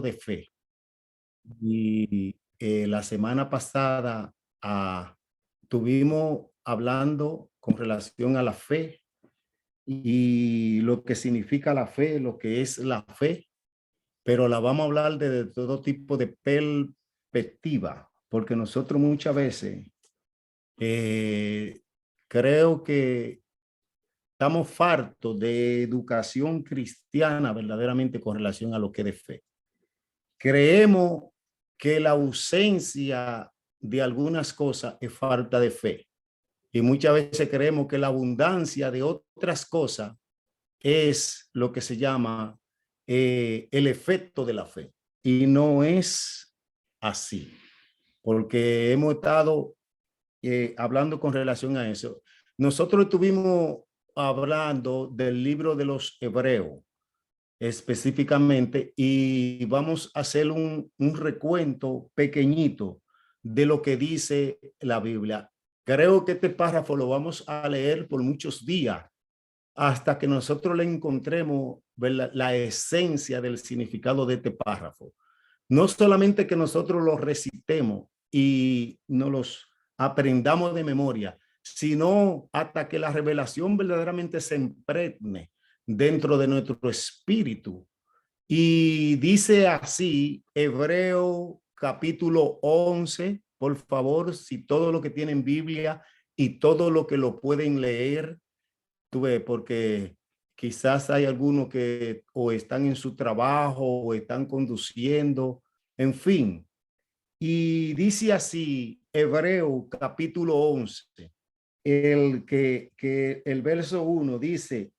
de fe. Y la semana pasada tuvimos hablando con relación a la fe y lo que significa la fe, lo que es la fe, pero la vamos a hablar de todo tipo de perspectiva, porque nosotros muchas veces eh, creo que estamos fartos de educación cristiana verdaderamente con relación a lo que es de fe. Creemos que la ausencia de algunas cosas es falta de fe. Y muchas veces creemos que la abundancia de otras cosas es lo que se llama el efecto de la fe. Y no es así, porque hemos estado hablando con relación a eso. Nosotros estuvimos hablando del libro de los Hebreos específicamente y vamos a hacer un recuento pequeñito de lo que dice la Biblia. Creo que este párrafo lo vamos a leer por muchos días hasta que nosotros le encontremos la esencia del significado de este párrafo. No solamente que nosotros lo recitemos y nos los aprendamos de memoria, sino hasta que la revelación verdaderamente se impregne dentro de nuestro espíritu. Y dice así, Hebreo capítulo 11, por favor, si todo lo que tienen Biblia y todo lo que lo pueden leer, tú ves, porque quizás hay algunos que o están en su trabajo o están conduciendo, en fin. Y dice así, Hebreo capítulo 11, que el verso 1 dice,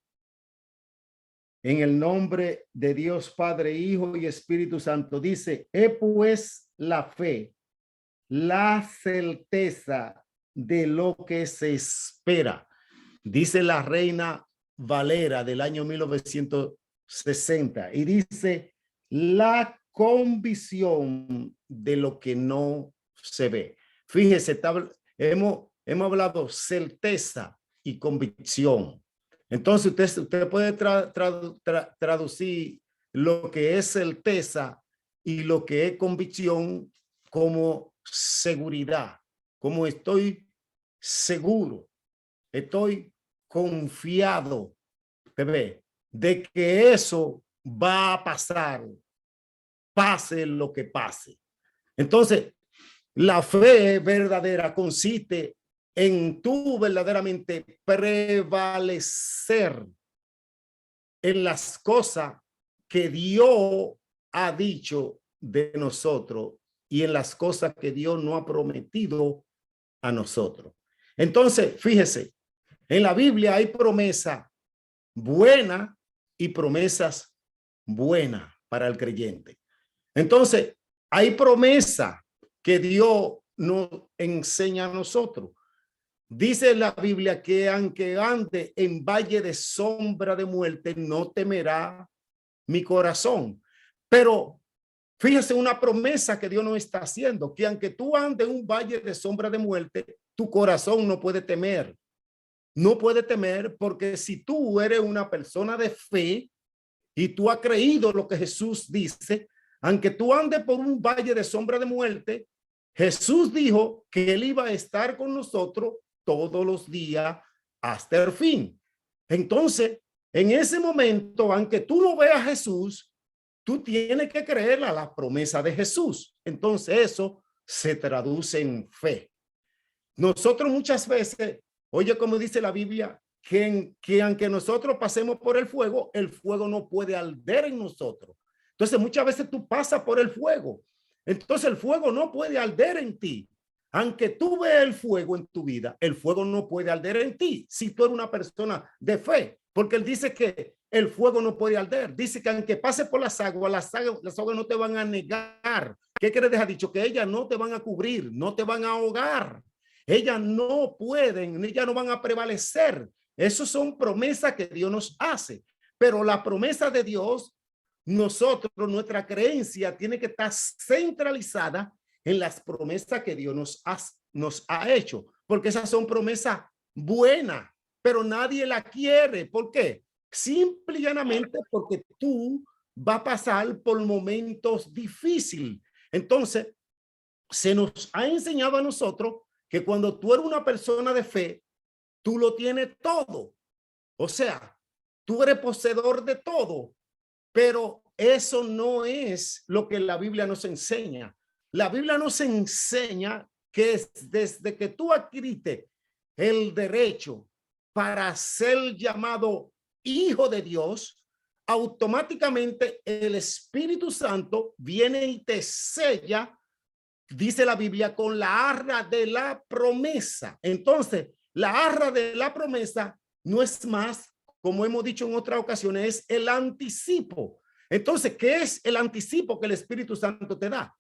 en el nombre de Dios Padre, Hijo y Espíritu Santo, dice, pues la fe, la certeza de lo que se espera. Dice la Reina Valera del año 1960 y dice la convicción de lo que no se ve. Fíjese, hemos hablado certeza y convicción. Entonces usted puede traducir lo que es certeza y lo que es convicción como seguridad, como estoy seguro, estoy confiado, bebé, de que eso va a pasar, pase lo que pase. Entonces, la fe verdadera consiste en tú verdaderamente prevalecer en las cosas que Dios ha dicho de nosotros y en las cosas que Dios no ha prometido a nosotros. Entonces, fíjese, en la Biblia hay promesa buena y promesas buenas para el creyente. Entonces, hay promesa que Dios nos enseña a nosotros. Dice la Biblia que aunque ande en valle de sombra de muerte, no temerá mi corazón. Pero fíjese una promesa que Dios nos está haciendo, que aunque tú andes en un valle de sombra de muerte, tu corazón no puede temer. No puede temer porque si tú eres una persona de fe y tú has creído lo que Jesús dice, aunque tú andes por un valle de sombra de muerte, Jesús dijo que él iba a estar con nosotros todos los días hasta el fin. Entonces, en ese momento, aunque tú no veas a Jesús, tú tienes que creer a la promesa de Jesús. Entonces, eso se traduce en fe. Nosotros muchas veces, oye, como dice la Biblia, que aunque nosotros pasemos por el fuego no puede arder en nosotros. Entonces, muchas veces tú pasas por el fuego. Entonces, el fuego no puede arder en ti. Aunque tú veas el fuego en tu vida, el fuego no puede arder en ti si tú eres una persona de fe. Porque él dice que el fuego no puede arder. Dice que aunque pase por las aguas no te van a negar. ¿Qué quiere dejar dicho? Que ellas no te van a cubrir, no te van a ahogar. Ellas no pueden, ellas no van a prevalecer. Esas son promesas que Dios nos hace. Pero la promesa de Dios, nosotros, nuestra creencia tiene que estar centralizada en las promesas que Dios nos ha hecho. Porque esas son promesas buenas, pero nadie la quiere. ¿Por qué? Simple y llanamente porque tú va a pasar por momentos difíciles. Entonces, se nos ha enseñado a nosotros que cuando tú eres una persona de fe, tú lo tienes todo. O sea, tú eres poseedor de todo, pero eso no es lo que la Biblia nos enseña. La Biblia nos enseña que desde que tú adquiriste el derecho para ser llamado hijo de Dios, automáticamente el Espíritu Santo viene y te sella, dice la Biblia, con la arra de la promesa. Entonces, la arra de la promesa no es más, como hemos dicho en otras ocasiones, es el anticipo. Entonces, ¿qué es el anticipo que el Espíritu Santo te da?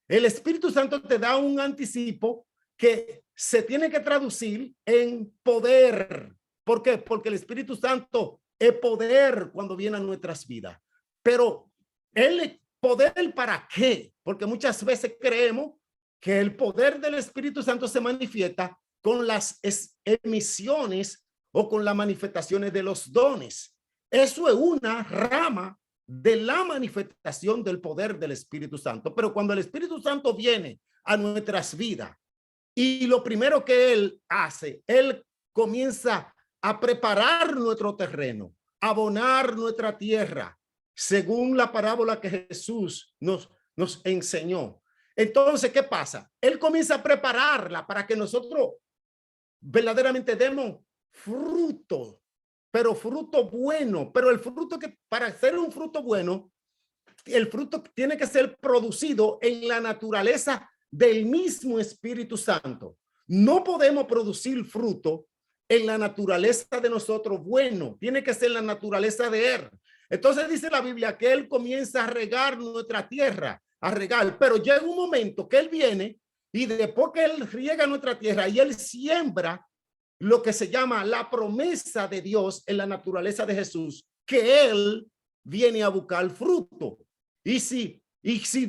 El Espíritu Santo te da un anticipo que se tiene que traducir en poder. ¿Por qué? Porque el Espíritu Santo es poder cuando viene a nuestras vidas. Pero el poder, ¿para qué? Porque muchas veces creemos que el poder del Espíritu Santo se manifiesta con las emisiones o con las manifestaciones de los dones. Eso es una rama de la manifestación del poder del Espíritu Santo. Pero cuando el Espíritu Santo viene a nuestras vidas y lo primero que él hace, él comienza a preparar nuestro terreno, a abonar nuestra tierra, según la parábola que Jesús nos enseñó. Entonces, ¿qué pasa? Él comienza a prepararla para que nosotros verdaderamente demos fruto, pero fruto bueno. Pero el fruto que, para ser un fruto bueno, el fruto tiene que ser producido en la naturaleza del mismo Espíritu Santo. No podemos producir fruto en la naturaleza de nosotros bueno, tiene que ser la naturaleza de él. Entonces dice la Biblia que él comienza a regar nuestra tierra, a regar, pero llega un momento que él viene y después que él riega nuestra tierra y él siembra lo que se llama la promesa de Dios en la naturaleza de Jesús, que él viene a buscar fruto. Y si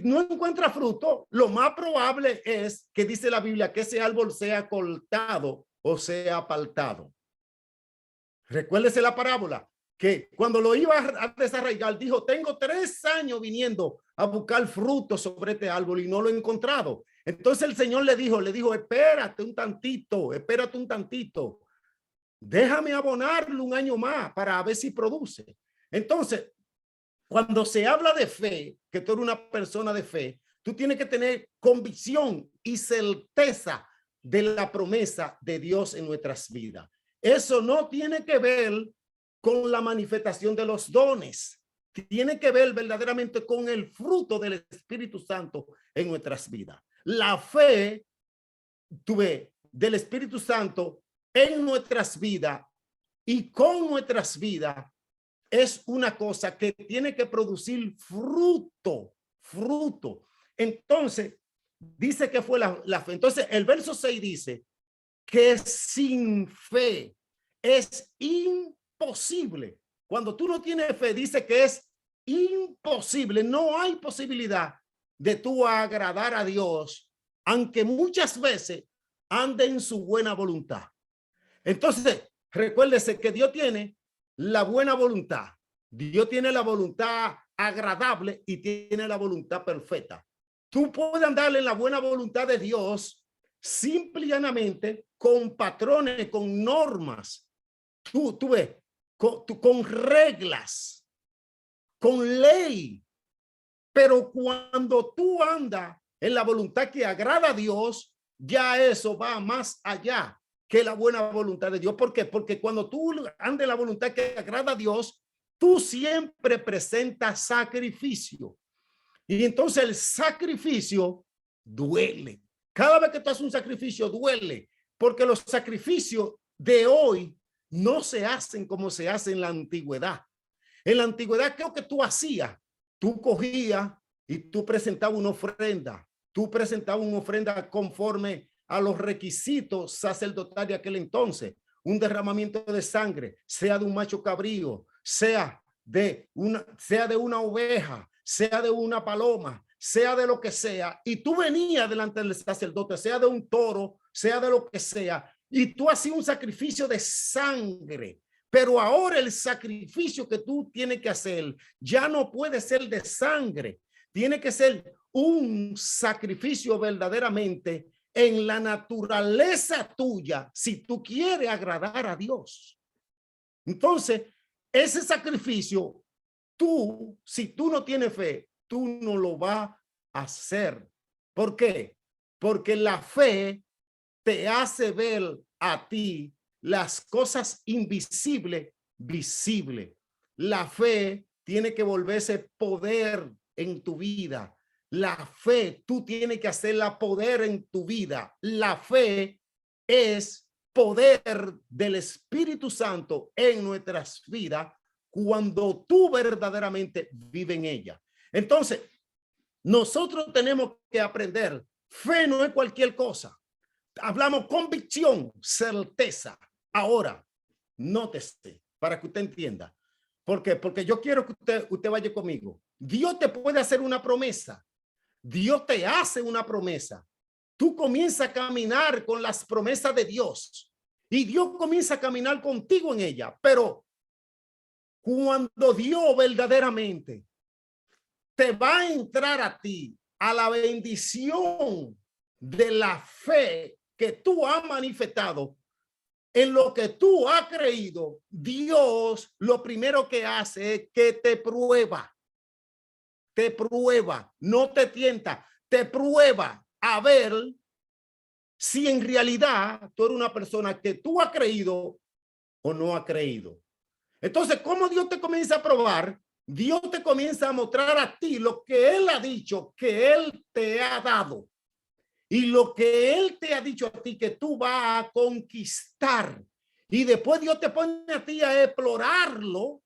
no encuentra fruto, lo más probable es que dice la Biblia que ese árbol sea cortado o sea apartado. Recuérdese la parábola que cuando lo iba a desarraigar, dijo, tengo 3 años viniendo a buscar frutos sobre este árbol y no lo he encontrado. Entonces el Señor le dijo, espérate un tantito, déjame abonarlo un año más para ver si produce. Entonces, cuando se habla de fe, que tú eres una persona de fe, tú tienes que tener convicción y certeza de la promesa de Dios en nuestras vidas. Eso no tiene que ver con la manifestación de los dones. Tiene que ver verdaderamente con el fruto del Espíritu Santo en nuestras vidas. La fe, del Espíritu Santo en nuestras vidas y con nuestras vidas es una cosa que tiene que producir fruto. Entonces, dice que fue la fe. Entonces, el verso 6 dice que sin fe es imposible. Cuando tú no tienes fe, dice que es imposible. No hay posibilidad de tú agradar a Dios, aunque muchas veces ande en su buena voluntad. Entonces, recuérdese que Dios tiene la buena voluntad. Dios tiene la voluntad agradable y tiene la voluntad perfecta. Tú puedes andar en la buena voluntad de Dios simple y llanamente con patrones, con normas. Tú ves, con reglas, con ley. Pero cuando tú andas en la voluntad que agrada a Dios, ya eso va más allá que la buena voluntad de Dios. ¿Por qué? Porque cuando tú andas en la voluntad que agrada a Dios, tú siempre presentas sacrificio. Y entonces el sacrificio duele. Cada vez que tú haces un sacrificio duele, porque los sacrificios de hoy no se hacen como se hace en la antigüedad. En la antigüedad, ¿qué es lo que tú hacías? Tú cogías y tú presentabas una ofrenda. Tú presentabas una ofrenda conforme a los requisitos sacerdotales de aquel entonces. Un derramamiento de sangre, sea de un macho cabrío, sea de una oveja, sea de una paloma, sea de lo que sea, y tú venías delante del sacerdote, sea de un toro, sea de lo que sea, y tú hacías un sacrificio de sangre Pero ahora el sacrificio que tú tienes que hacer ya no puede ser de sangre. Tiene que ser un sacrificio verdaderamente en la naturaleza tuya si tú quieres agradar a Dios. Entonces, ese sacrificio, si tú no tienes fe, tú no lo vas a hacer. ¿Por qué? Porque la fe te hace ver a ti las cosas invisibles, visibles. La fe tiene que volverse poder en tu vida. La fe, tú tienes que hacerla poder en tu vida. La fe es poder del Espíritu Santo en nuestras vidas cuando tú verdaderamente vives en ella. Entonces, nosotros tenemos que aprender. Fe no es cualquier cosa. Hablamos convicción, certeza. Ahora, nótese para que usted entienda. ¿Por qué? Porque yo quiero que usted vaya conmigo. Dios te puede hacer una promesa. Dios te hace una promesa. Tú comienzas a caminar con las promesas de Dios y Dios comienza a caminar contigo en ella. Pero cuando Dios verdaderamente te va a entrar a ti a la bendición de la fe que tú has manifestado, en lo que tú has creído, Dios lo primero que hace es que te prueba, no te tienta, te prueba a ver si en realidad tú eres una persona que tú has creído o no has creído. Entonces, ¿cómo Dios te comienza a probar? Dios te comienza a mostrar a ti lo que Él ha dicho que Él te ha dado. Y lo que Él te ha dicho a ti que tú vas a conquistar. Y después Dios te pone a ti a explorarlo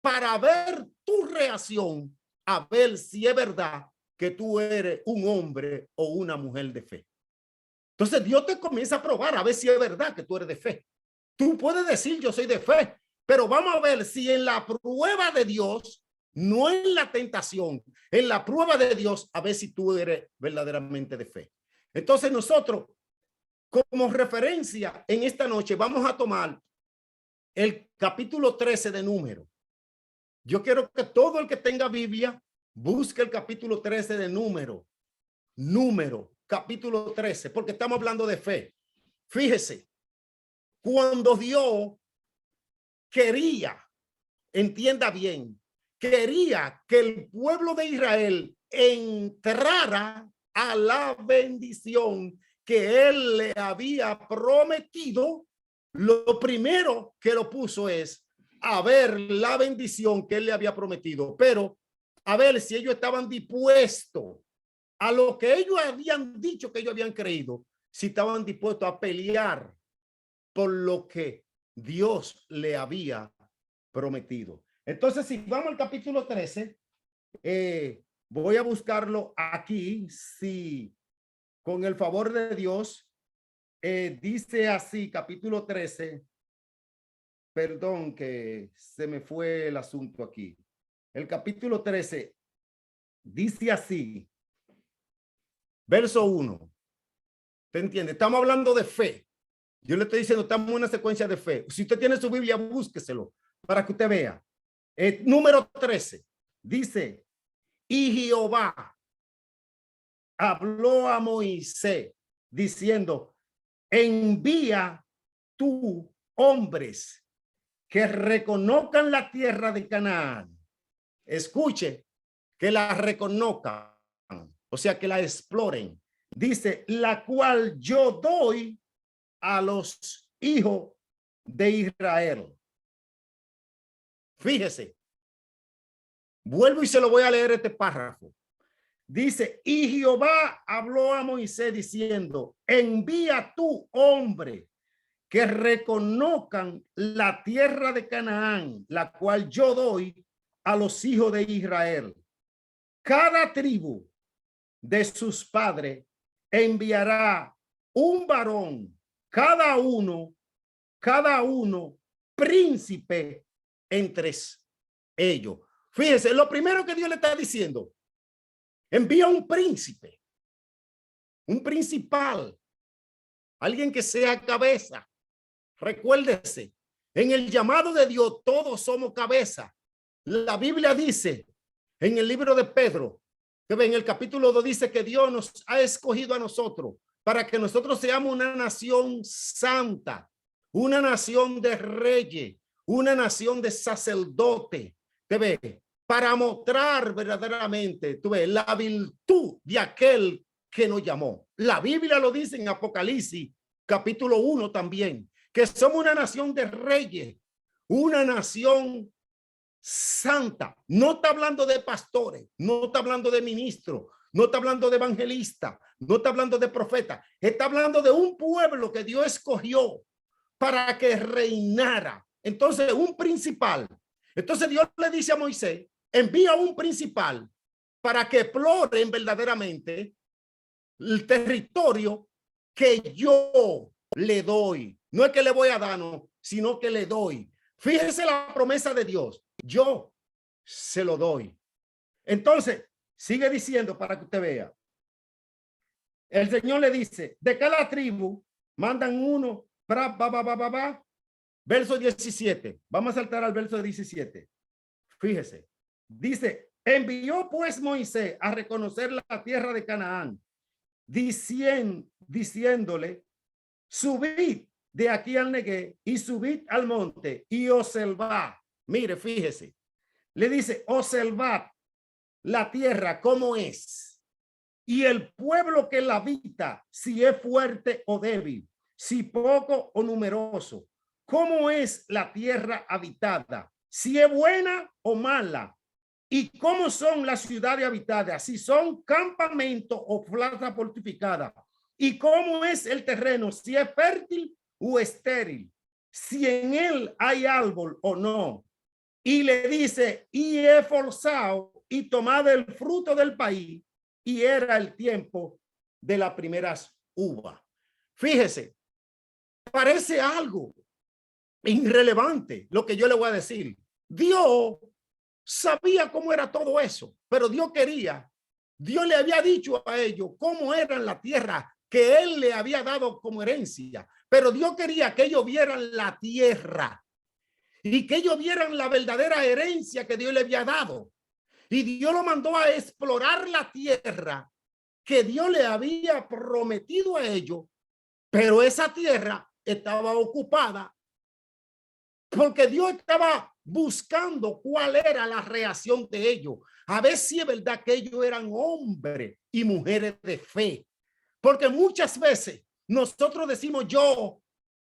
para ver tu reacción, a ver si es verdad que tú eres un hombre o una mujer de fe. Entonces Dios te comienza a probar a ver si es verdad que tú eres de fe. Tú puedes decir yo soy de fe, pero vamos a ver si en la prueba de Dios, no en la tentación, en la prueba de Dios, a ver si tú eres verdaderamente de fe. Entonces nosotros, como referencia en esta noche, vamos a tomar el capítulo 13 de Número. Yo quiero que todo el que tenga Biblia busque el capítulo 13 de Número. Número, capítulo 13, porque estamos hablando de fe. Fíjese, cuando Dios quería, entienda bien, quería que el pueblo de Israel entrara a la bendición que Él le había prometido, lo primero que lo puso es a ver la bendición que Él le había prometido, pero a ver si ellos estaban dispuestos a lo que ellos habían dicho que ellos habían creído, si estaban dispuestos a pelear por lo que Dios le había prometido. Entonces, si vamos al capítulo 13, voy a buscarlo aquí, si con el favor de Dios, dice así, capítulo 13, perdón que se me fue el asunto aquí. El capítulo 13 dice así, verso 1. ¿Te entiende? Estamos hablando de fe. Yo le estoy diciendo, estamos en una secuencia de fe. Si usted tiene su Biblia, búsqueselo para que usted vea. Número 13 dice, y Jehová habló a Moisés diciendo, envía tú hombres que reconozcan la tierra de Canaán. Escuche, que la reconozcan, o sea, que la exploren. Dice, la cual yo doy a los hijos de Israel. Fíjese, vuelvo y se lo voy a leer este párrafo. Dice, y Jehová habló a Moisés diciendo, envía tú hombre que reconozcan la tierra de Canaán, la cual yo doy a los hijos de Israel. Cada tribu de sus padres enviará un varón, cada uno príncipe entre ellos. Fíjense, lo primero que Dios le está diciendo, envía un príncipe, un principal, alguien que sea cabeza. Recuérdese, En el llamado de Dios, todos somos cabeza. La Biblia dice en el libro de Pedro, que en el capítulo 2 dice que Dios nos ha escogido a nosotros para que nosotros seamos una nación santa, una nación de reyes, una nación de sacerdotes, ¿te ves? Para mostrar verdaderamente, tú ves, la virtud de aquel que nos llamó. La Biblia lo dice en Apocalipsis, capítulo 1 también, que somos una nación de reyes, una nación santa. No está hablando de pastores, no está hablando de ministros, no está hablando de evangelistas, no está hablando de profetas, está hablando de un pueblo que Dios escogió para que reinara. Entonces, un principal. Entonces Dios le dice a Moisés, envía un principal para que exploren verdaderamente el territorio que yo le doy. No es que le voy a dar, no, sino que le doy. Fíjese la promesa de Dios. Yo se lo doy. Entonces, sigue diciendo para que usted vea. El Señor le dice, de cada tribu mandan uno, verso 17. Vamos a saltar al verso 17. Fíjese. Dice, envió pues Moisés a reconocer la tierra de Canaán, diciéndole, subid de aquí al Negué y subid al monte y observad. Mire, fíjese. Le dice, observad la tierra cómo es y el pueblo que la habita, si es fuerte o débil, si poco o numeroso. ¿Cómo es la tierra habitada? Si es buena o mala. ¿Y cómo son las ciudades habitadas? Si son campamentos o plaza fortificada. ¿Y cómo es el terreno? Si es fértil o estéril. Si en él hay árbol o no. Y le dice, y he forzado y tomado el fruto del país. Y era el tiempo de las primeras uvas. Fíjese, parece algo irrelevante lo que yo le voy a decir. Dios sabía cómo era todo eso, pero Dios le había dicho a ellos cómo era la tierra que él le había dado como herencia, pero Dios quería que ellos vieran la tierra y que ellos vieran la verdadera herencia que Dios le había dado. Y Dios lo mandó a explorar la tierra que Dios le había prometido a ellos, pero esa tierra estaba ocupada porque Dios estaba buscando cuál era la reacción de ellos, a ver si es verdad que ellos eran hombres y mujeres de fe, porque muchas veces nosotros decimos yo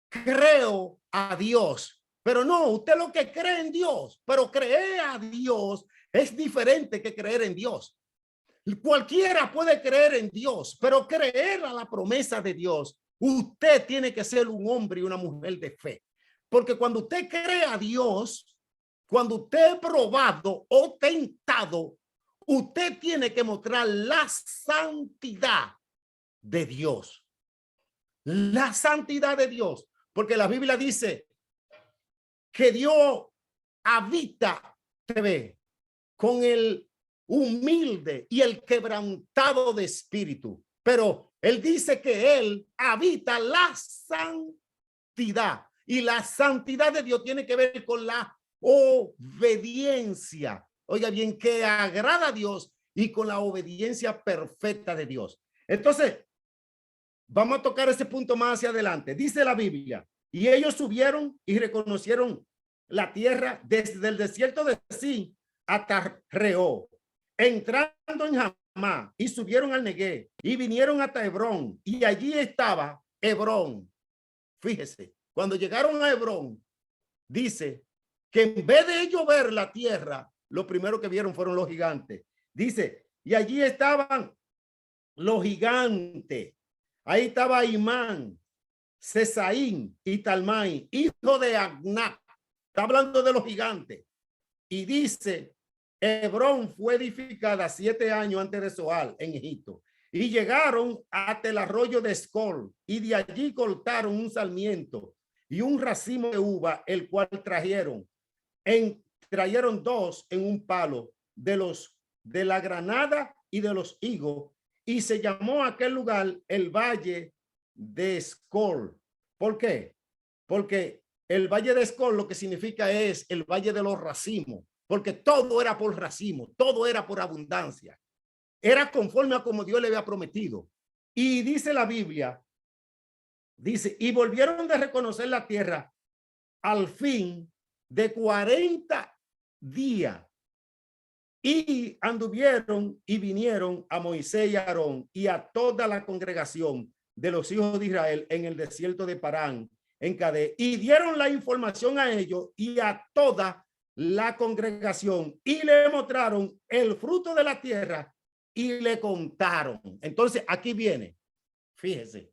creo a Dios, pero no, usted lo que cree en Dios, pero creer a Dios es diferente que creer en Dios. Cualquiera puede creer en Dios, pero creer a la promesa de Dios, usted tiene que ser un hombre y una mujer de fe. Porque cuando usted cree a Dios, cuando usted es probado o tentado, usted tiene que mostrar la santidad de Dios. La santidad de Dios. Porque la Biblia dice que Dios habita, te ve, con el humilde y el quebrantado de espíritu. Pero él dice que él habita la santidad. Y la santidad de Dios tiene que ver con la obediencia. Oiga bien, que agrada a Dios y con la obediencia perfecta de Dios. Entonces, vamos a tocar ese punto más hacia adelante. Dice la Biblia, y ellos subieron y reconocieron la tierra desde el desierto de Sin hasta Reó, entrando en Jamá, y subieron al Negué y vinieron hasta Hebrón, y allí estaba Hebrón. Fíjese, cuando llegaron a Hebrón, dice que en vez de ellos ver la tierra, lo primero que vieron fueron los gigantes. Dice, y allí estaban los gigantes. Ahí estaba Imán, Cesaín y Talmai, hijo de Agnac. Está hablando de los gigantes. Y dice, Hebrón fue edificada 7 años antes de Zoal en Egipto. Y llegaron hasta el arroyo de Escol, y de allí cortaron un sarmiento y un racimo de uva, el cual trajeron 2 en un palo de la granada y de los higos, y se llamó aquel lugar el Valle de Escol. ¿Por qué? Porque El valle de Escol lo que significa es el valle de los racimos, porque todo era por racimo, todo era por abundancia. Era conforme a como Dios le había prometido. Y dice la Biblia, dice, y volvieron de reconocer la tierra al fin de 40 días. Y anduvieron y vinieron a Moisés y a Aarón y a toda la congregación de los hijos de Israel en el desierto de Parán, en Cades, y dieron la información a ellos y a toda la congregación y le mostraron el fruto de la tierra y le contaron. Entonces aquí viene, fíjese,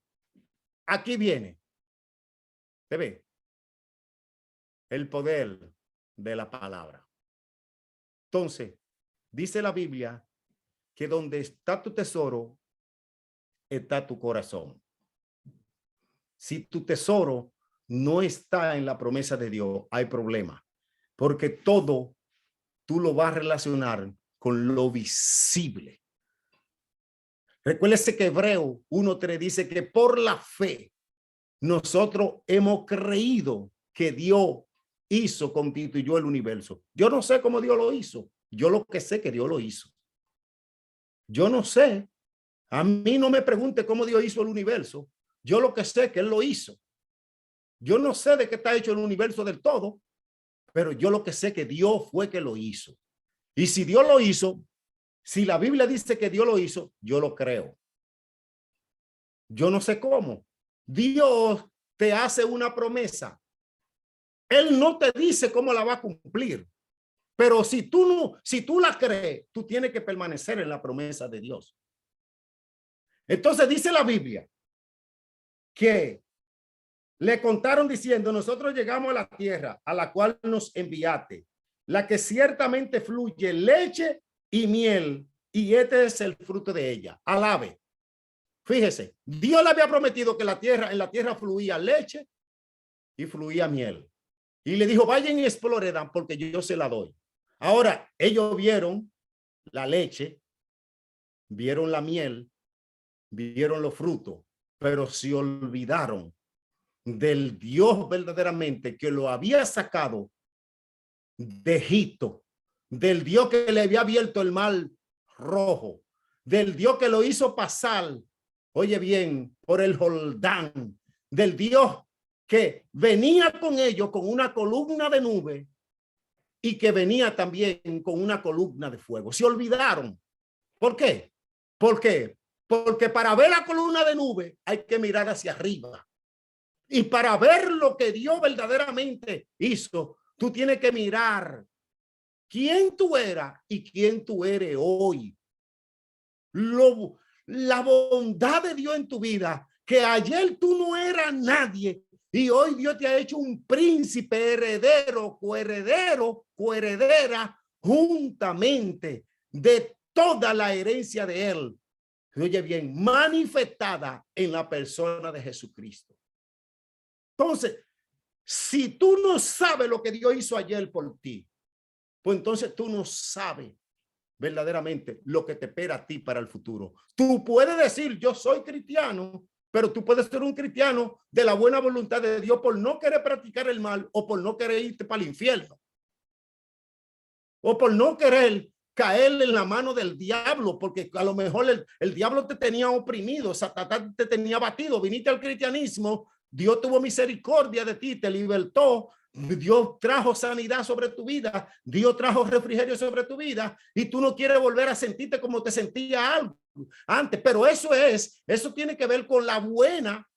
aquí viene, ¿se ve? El poder de la palabra. Entonces, dice la Biblia que donde está tu tesoro, está tu corazón. Si tu tesoro no está en la promesa de Dios, hay problema, porque todo tú lo vas a relacionar con lo visible. Recuérdese que Hebreo 1:3 dice que por la fe nosotros hemos creído que Dios constituyó el universo. Yo no sé cómo Dios lo hizo. Yo lo que sé que Dios lo hizo. Yo no sé. A mí no me pregunte cómo Dios hizo el universo. Yo lo que sé es que Él lo hizo. Yo no sé de qué está hecho el universo del todo, pero yo lo que sé es que Dios fue que lo hizo. Y si Dios lo hizo, si la Biblia dice que Dios lo hizo, yo lo creo. Yo no sé cómo. Dios te hace una promesa. Él no te dice cómo la va a cumplir. Pero si tú la crees, tú tienes que permanecer en la promesa de Dios. Entonces dice la Biblia que le contaron diciendo, nosotros llegamos a la tierra a la cual nos enviaste, la que ciertamente fluye leche y miel, y este es el fruto de ella. Alabe. Fíjese, Dios le había prometido que en la tierra fluía leche y fluía miel. Y le dijo, vayan y exploren porque yo se la doy. Ahora, ellos vieron la leche, vieron la miel, vieron los frutos, pero se olvidaron del Dios verdaderamente que lo había sacado de Egipto, del Dios que le había abierto el mar rojo, del Dios que lo hizo pasar, oye bien, por el Jordán, del Dios que venía con ellos con una columna de nube y que venía también con una columna de fuego. Se olvidaron. ¿Por qué? ¿Por qué? Porque para ver la columna de nube hay que mirar hacia arriba. Y para ver lo que Dios verdaderamente hizo, tú tienes que mirar quién tú eras y quién tú eres hoy. La bondad de Dios en tu vida, que ayer tú no eras nadie y hoy Dios te ha hecho un príncipe, heredero, coheredera, juntamente de toda la herencia de Él. Oye bien, manifestada en la persona de Jesucristo. Entonces, si tú no sabes lo que Dios hizo ayer por ti, pues entonces tú no sabes verdaderamente lo que te espera a ti para el futuro. Tú puedes decir, yo soy cristiano, pero tú puedes ser un cristiano de la buena voluntad de Dios por no querer practicar el mal o por no querer irte para el infierno. O por no querer caer en la mano del diablo, porque a lo mejor el diablo te tenía oprimido, Satanás te tenía batido, viniste al cristianismo, Dios tuvo misericordia de ti, te libertó, Dios trajo sanidad sobre tu vida, Dios trajo refrigerio sobre tu vida y tú no quieres volver a sentirte como te sentías antes, pero eso tiene que ver con la buena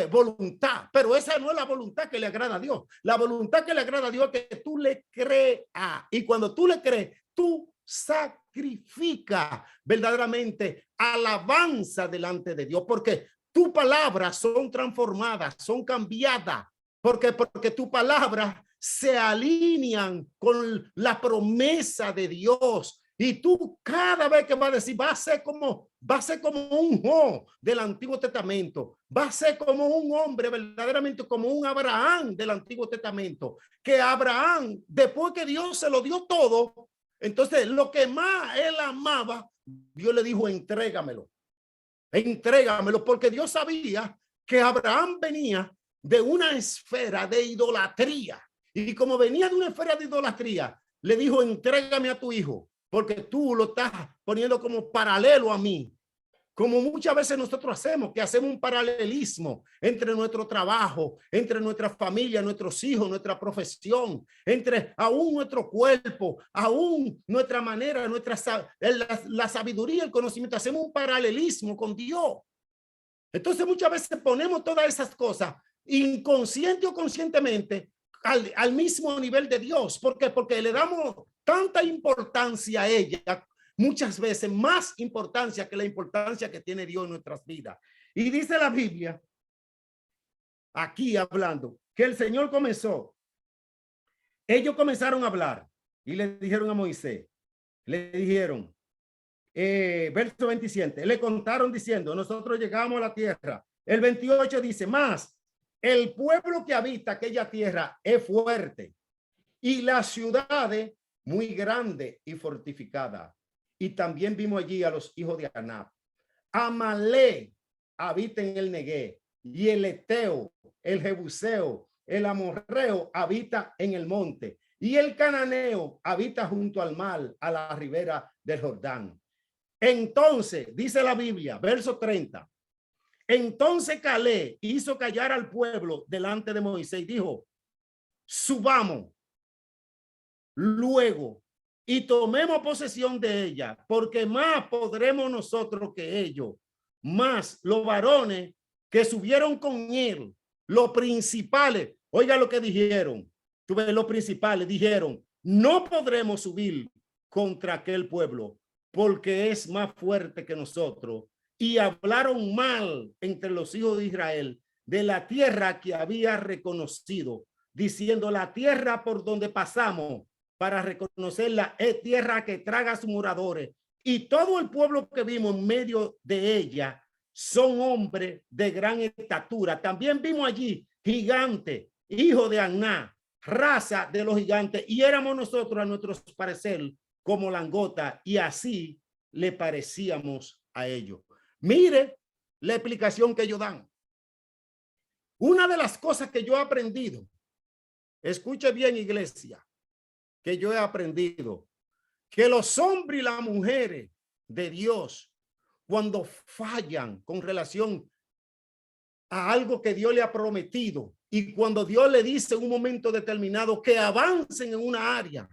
voluntad, pero esa no es la voluntad que le agrada a Dios. La voluntad que le agrada a Dios es que tú le creas, y cuando tú le crees, tú sacrificas verdaderamente alabanza delante de Dios, porque tus palabras son transformadas, son cambiadas, porque tus palabras se alinean con la promesa de Dios. Y tú cada vez que vas a decir, va a ser como un Job del Antiguo Testamento, va a ser como un hombre verdaderamente como un Abraham del Antiguo Testamento, que Abraham, después que Dios se lo dio todo, entonces lo que más él amaba, Dios le dijo, entrégamelo, porque Dios sabía que Abraham venía de una esfera de idolatría. Y como venía de una esfera de idolatría, le dijo, entrégame a tu hijo, porque tú lo estás poniendo como paralelo a mí. Como muchas veces nosotros hacemos, que hacemos un paralelismo entre nuestro trabajo, entre nuestra familia, nuestros hijos, nuestra profesión, entre aún nuestro cuerpo, aún nuestra manera, la sabiduría, el conocimiento. Hacemos un paralelismo con Dios. Entonces muchas veces ponemos todas esas cosas, inconsciente o conscientemente, al mismo nivel de Dios. ¿Por qué? Porque le damos tanta importancia a ella, muchas veces más importancia que la importancia que tiene Dios en nuestras vidas. Y dice la Biblia, aquí hablando, que el Señor comenzó. Ellos comenzaron a hablar y le dijeron a Moisés, le dijeron, verso 27, le contaron diciendo, nosotros llegamos a la tierra. El 28 dice, más, el pueblo que habita aquella tierra es fuerte y las ciudades muy grande y fortificada. Y también vimos allí a los hijos de Anab. Amalé habita en el Negué, y el Eteo, el Jebuseo, el Amorreo habita en el monte, y el Cananeo habita junto al mar, a la ribera del Jordán. Entonces, dice la Biblia, verso 30, entonces Caleb hizo callar al pueblo delante de Moisés y dijo, subamos luego y tomemos posesión de ella, porque más podremos nosotros que ellos. Más los varones que subieron con él, los principales, oiga lo que dijeron, tú ves, los principales dijeron, no podremos subir contra aquel pueblo, porque es más fuerte que nosotros. Y hablaron mal entre los hijos de Israel de la tierra que había reconocido, diciendo, la tierra por donde pasamos para reconocerla es tierra que traga a sus moradores, y todo el pueblo que vimos en medio de ella son hombres de gran estatura. También vimos allí gigantes, hijo de Aná, raza de los gigantes, y éramos nosotros a nuestros parecer como langota, y así le parecíamos a ellos. Mire la explicación que ellos dan. Una de las cosas que yo he aprendido, escuche bien, iglesia, que yo he aprendido, que los hombres y las mujeres de Dios, cuando fallan con relación a algo que Dios le ha prometido, y cuando Dios le dice en un momento determinado que avancen en una área,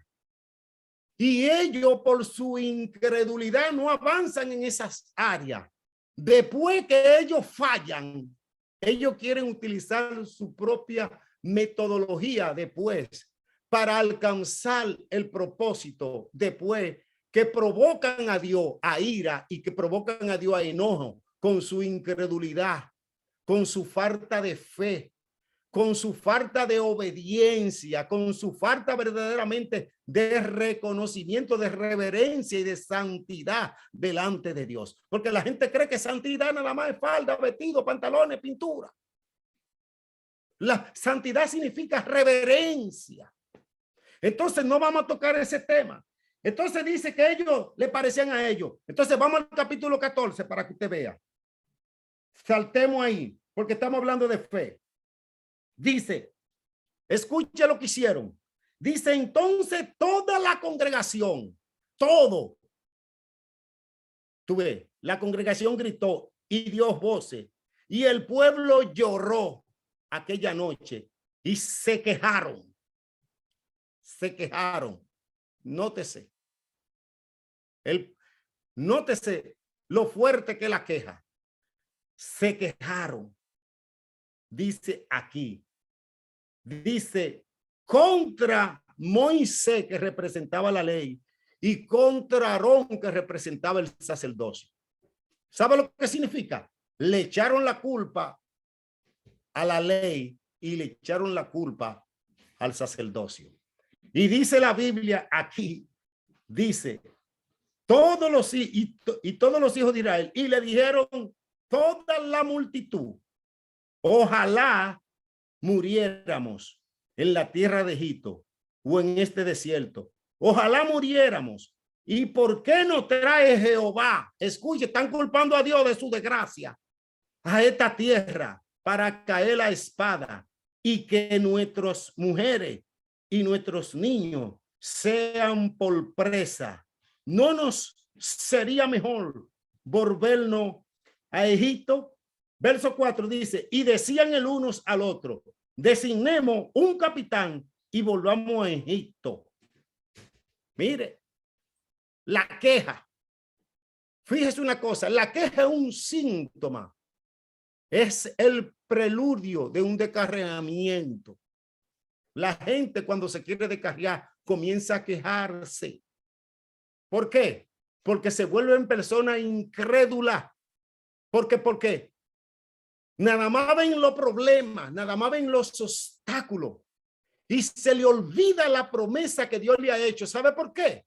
y ellos por su incredulidad no avanzan en esas áreas, después que ellos fallan, ellos quieren utilizar su propia metodología después para alcanzar el propósito después, que provocan a Dios a ira y que provocan a Dios a enojo con su incredulidad, con su falta de fe, con su falta de obediencia, con su falta verdaderamente de reconocimiento, de reverencia y de santidad delante de Dios. Porque la gente cree que santidad nada más es falda, vestido, pantalones, pintura. La santidad significa reverencia. Entonces no vamos a tocar ese tema. Entonces dice que ellos le parecían a ellos. Entonces vamos al capítulo 14 para que usted vea. Saltemos ahí, porque estamos hablando de fe. Dice, escuche lo que hicieron. Dice, entonces toda la congregación, todo, tú ves, la congregación gritó y dio voces, y el pueblo lloró aquella noche y se quejaron. Se quejaron. Nótese. Nótese lo fuerte que la queja. Se quejaron. Dice aquí. Dice contra Moisés, que representaba la ley, y contra Aarón, que representaba el sacerdocio. ¿Sabe lo que significa? Le echaron la culpa a la ley y le echaron la culpa al sacerdocio. Y dice la Biblia aquí, dice, todos los hijos de Israel, y le dijeron toda la multitud, ojalá muriéramos en la tierra de Egipto o en este desierto. Ojalá muriéramos. ¿Y por qué no trae Jehová? Escuche, están culpando a Dios de su desgracia a esta tierra. para caer la espada y que nuestras mujeres y nuestros niños sean por presa. ¿No nos sería mejor volvernos a Egipto? Verso 4 dice, y decían el unos al otro, designemos un capitán y volvamos a Egipto. Mire, la queja. Fíjese una cosa, la queja es un síntoma. Es el preludio de un descarriamiento. La gente cuando se quiere descarriar comienza a quejarse. ¿Por qué? Porque se vuelven personas incrédulas. ¿Por qué? Nada más ven los problemas, nada más ven los obstáculos y se le olvida la promesa que Dios le ha hecho. ¿Sabe por qué?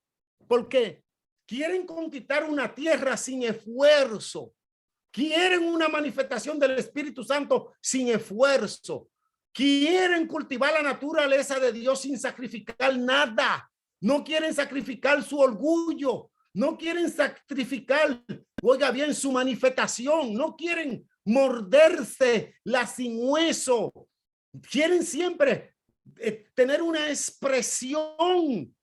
Porque quieren conquistar una tierra sin esfuerzo. Quieren una manifestación del Espíritu Santo sin esfuerzo. Quieren cultivar la naturaleza de Dios sin sacrificar nada. No quieren sacrificar su orgullo. No quieren sacrificar, oiga bien, su manifestación. No quieren morderse la sin hueso. Quieren siempre tener una expresión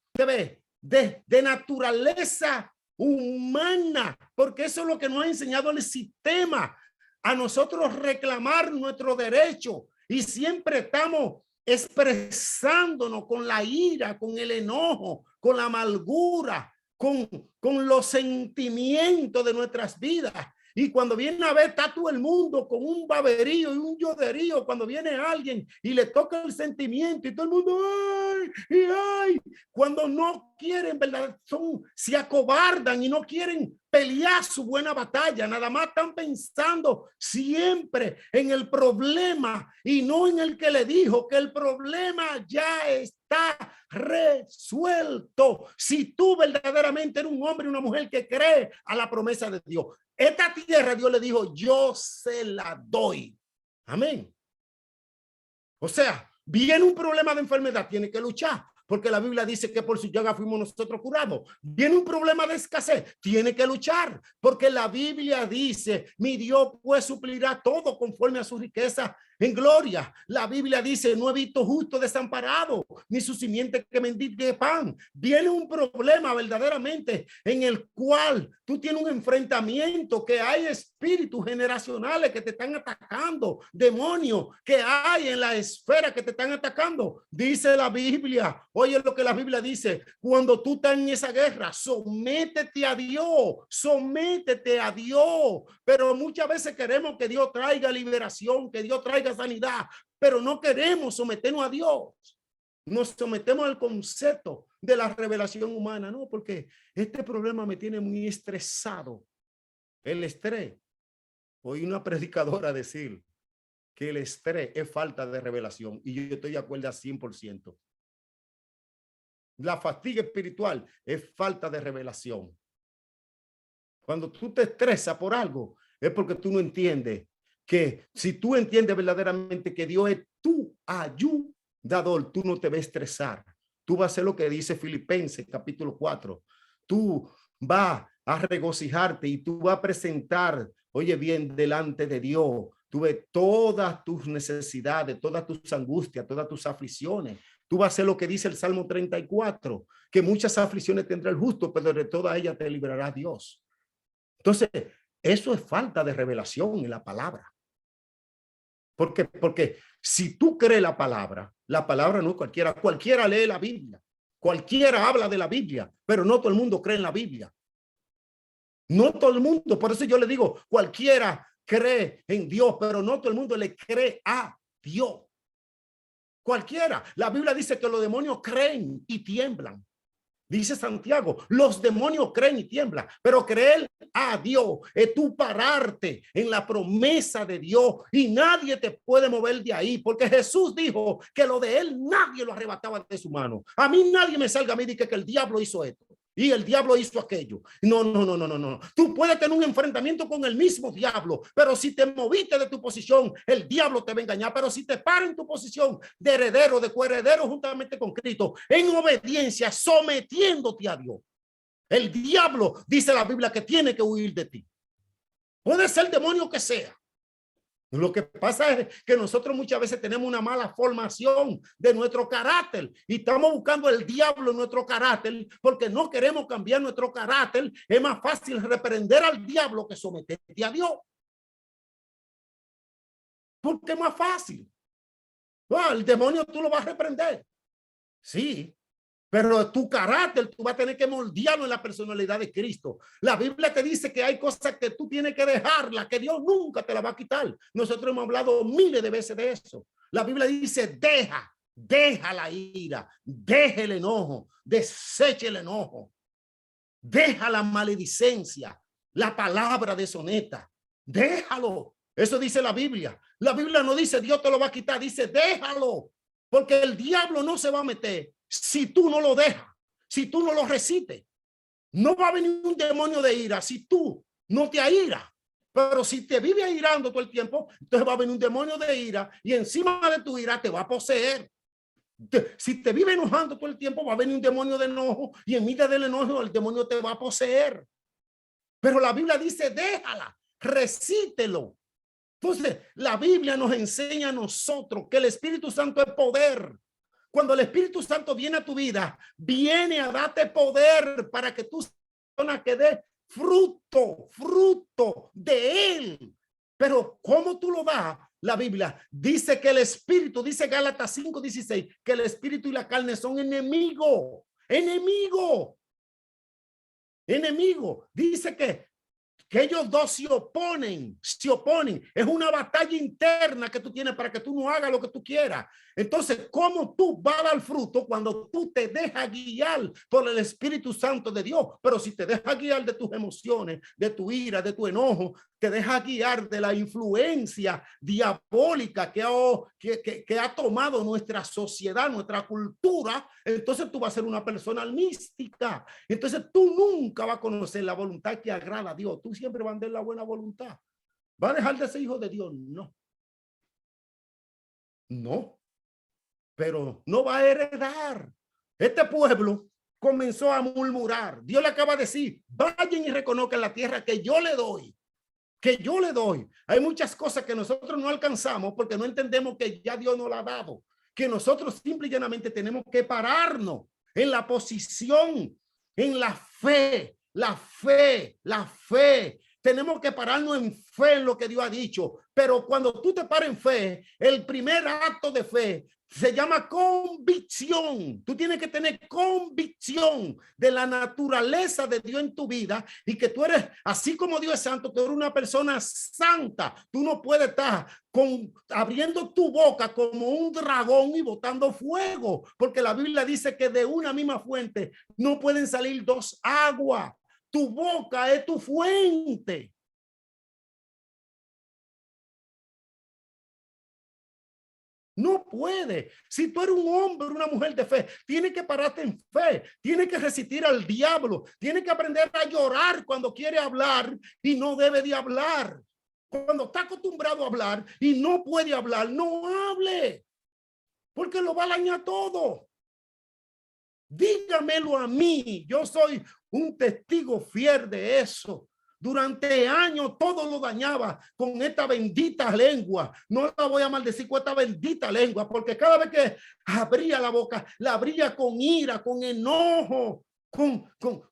de naturaleza humana, porque eso es lo que nos ha enseñado el sistema, a nosotros reclamar nuestro derecho, y siempre estamos expresándonos con la ira, con el enojo, con la amargura, con los sentimientos de nuestras vidas. Y cuando viene a ver, está todo el mundo con un baberío y un lloderío. Cuando viene alguien y le toca el sentimiento y todo el mundo, ¡ay! Y ¡ay! Cuando no quieren, ¿verdad? Se acobardan y no quieren pelear su buena batalla. Nada más están pensando siempre en el problema y no en el que le dijo que el problema ya está resuelto. Si tú verdaderamente eres un hombre y una mujer que cree a la promesa de Dios, esta tierra Dios le dijo, yo se la doy. Amén. O sea, viene un problema de enfermedad, tiene que luchar, porque la Biblia dice que por su llaga fuimos nosotros curados. Viene un problema de escasez, tiene que luchar, porque la Biblia dice, mi Dios pues suplirá todo conforme a su riqueza en gloria. La Biblia dice, no he visto justo desamparado, ni su simiente que mendigue pan. Viene un problema verdaderamente en el cual tú tienes un enfrentamiento, que hay espíritus generacionales que te están atacando, demonios que hay en la esfera que te están atacando. Dice la Biblia, oye lo que la Biblia dice, cuando tú estás en esa guerra, sométete a Dios, sométete a Dios. Pero muchas veces queremos que Dios traiga liberación, que Dios traiga sanidad, pero no queremos someternos a Dios. Nos sometemos al concepto de la revelación humana, no, porque este problema me tiene muy estresado. El estrés. Oí una predicadora decir que el estrés es falta de revelación, y yo estoy de acuerdo al 100%. La fatiga espiritual es falta de revelación. Cuando tú te estresas por algo, es porque tú no entiendes que si tú entiendes verdaderamente que Dios es tu ayudador, tú no te vas a estresar. Tú vas a hacer lo que dice Filipenses capítulo 4. Tú vas a regocijarte y tú vas a presentar, oye bien, delante de Dios. Tú ves todas tus necesidades, todas tus angustias, todas tus aflicciones. Tú vas a hacer lo que dice el Salmo 34, que muchas aflicciones tendrá el justo, pero de todas ellas te librará Dios. Entonces, eso es falta de revelación en la palabra. ¿Por qué? Porque si tú crees la palabra no cualquiera. Cualquiera lee la Biblia. Cualquiera habla de la Biblia, pero no todo el mundo cree en la Biblia. No todo el mundo. Por eso yo le digo, cualquiera cree en Dios, pero no todo el mundo le cree a Dios. Cualquiera. La Biblia dice que los demonios creen y tiemblan. Dice Santiago, los demonios creen y tiemblan, pero creer a Dios es tú pararte en la promesa de Dios y nadie te puede mover de ahí, porque Jesús dijo que lo de él nadie lo arrebataba de su mano. A mí nadie me salga a mí y diga que el diablo hizo esto y el diablo hizo aquello. No. Tú puedes tener un enfrentamiento con el mismo diablo, pero si te moviste de tu posición, el diablo te va a engañar. Pero si te paras en tu posición de heredero, de coheredero juntamente con Cristo, en obediencia, sometiéndote a Dios, el diablo, dice la Biblia, que tiene que huir de ti. Puede ser el demonio que sea. Lo que pasa es que nosotros muchas veces tenemos una mala formación de nuestro carácter y estamos buscando el diablo en nuestro carácter porque no queremos cambiar nuestro carácter. Es más fácil reprender al diablo que someterte a Dios. Porque es más fácil. El demonio tú lo vas a reprender. Sí, pero tu carácter, tú vas a tener que moldearlo en la personalidad de Cristo. La Biblia te dice que hay cosas que tú tienes que dejarla, que Dios nunca te la va a quitar. Nosotros hemos hablado miles de veces de eso. La Biblia dice, deja la ira, deja el enojo, desecha el enojo, deja la maledicencia, la palabra deshonesta, déjalo. Eso dice la Biblia. La Biblia no dice Dios te lo va a quitar, dice déjalo, porque el diablo no se va a meter si tú no lo dejas, si tú no lo recites. No va a venir un demonio de ira si tú no te airas. Pero si te vive airando todo el tiempo, entonces va a venir un demonio de ira y encima de tu ira te va a poseer. Si te vive enojando todo el tiempo, va a venir un demonio de enojo y en mitad del enojo el demonio te va a poseer. Pero la Biblia dice, déjala, recítelo. Entonces, la Biblia nos enseña a nosotros que el Espíritu Santo es poder. Cuando el Espíritu Santo viene a tu vida, viene a darte poder para que tú que dé fruto de él. Pero ¿cómo tú lo das? La Biblia dice que el Espíritu, dice Gálatas 5:16, que el Espíritu y la carne son enemigos. Dice que ellos dos se oponen. Es una batalla interna que tú tienes para que tú no hagas lo que tú quieras. Entonces, ¿cómo tú vas a dar fruto cuando tú te dejas guiar por el Espíritu Santo de Dios? Pero si te dejas guiar de tus emociones, de tu ira, de tu enojo, te dejas guiar de la influencia diabólica que ha tomado nuestra sociedad, nuestra cultura, entonces tú vas a ser una persona mística. Entonces tú nunca vas a conocer la voluntad que agrada a Dios. Tú siempre vas a andar la buena voluntad. ¿Va a dejar de ser hijo de Dios? No. Pero no va a heredar. Este pueblo comenzó a murmurar. Dios le acaba de decir, vayan y reconozcan la tierra que yo le doy. Hay muchas cosas que nosotros no alcanzamos porque no entendemos que ya Dios nos la ha dado. Que nosotros simple y llanamente tenemos que pararnos en la posición, en la fe. Tenemos que pararnos en fe en lo que Dios ha dicho. Pero cuando tú te paras en fe, el primer acto de fe se llama convicción. Tú tienes que tener convicción de la naturaleza de Dios en tu vida y que tú eres, así como Dios es santo, tú eres una persona santa. Tú no puedes estar abriendo tu boca como un dragón y botando fuego, porque la Biblia dice que de una misma fuente no pueden salir dos aguas. Tu boca es tu fuente. No puede. Si tú eres un hombre, una mujer de fe, tienes que pararte en fe, tienes que resistir al diablo, tienes que aprender a llorar cuando quiere hablar y no debe de hablar. Cuando está acostumbrado a hablar y no puede hablar, no hable, porque lo va a dañar todo. Dígamelo a mí, yo soy un testigo fiel de eso. Durante años todo lo dañaba con esta bendita lengua. No la voy a maldecir con esta bendita lengua, porque cada vez que abría la boca, la abría con ira, con enojo,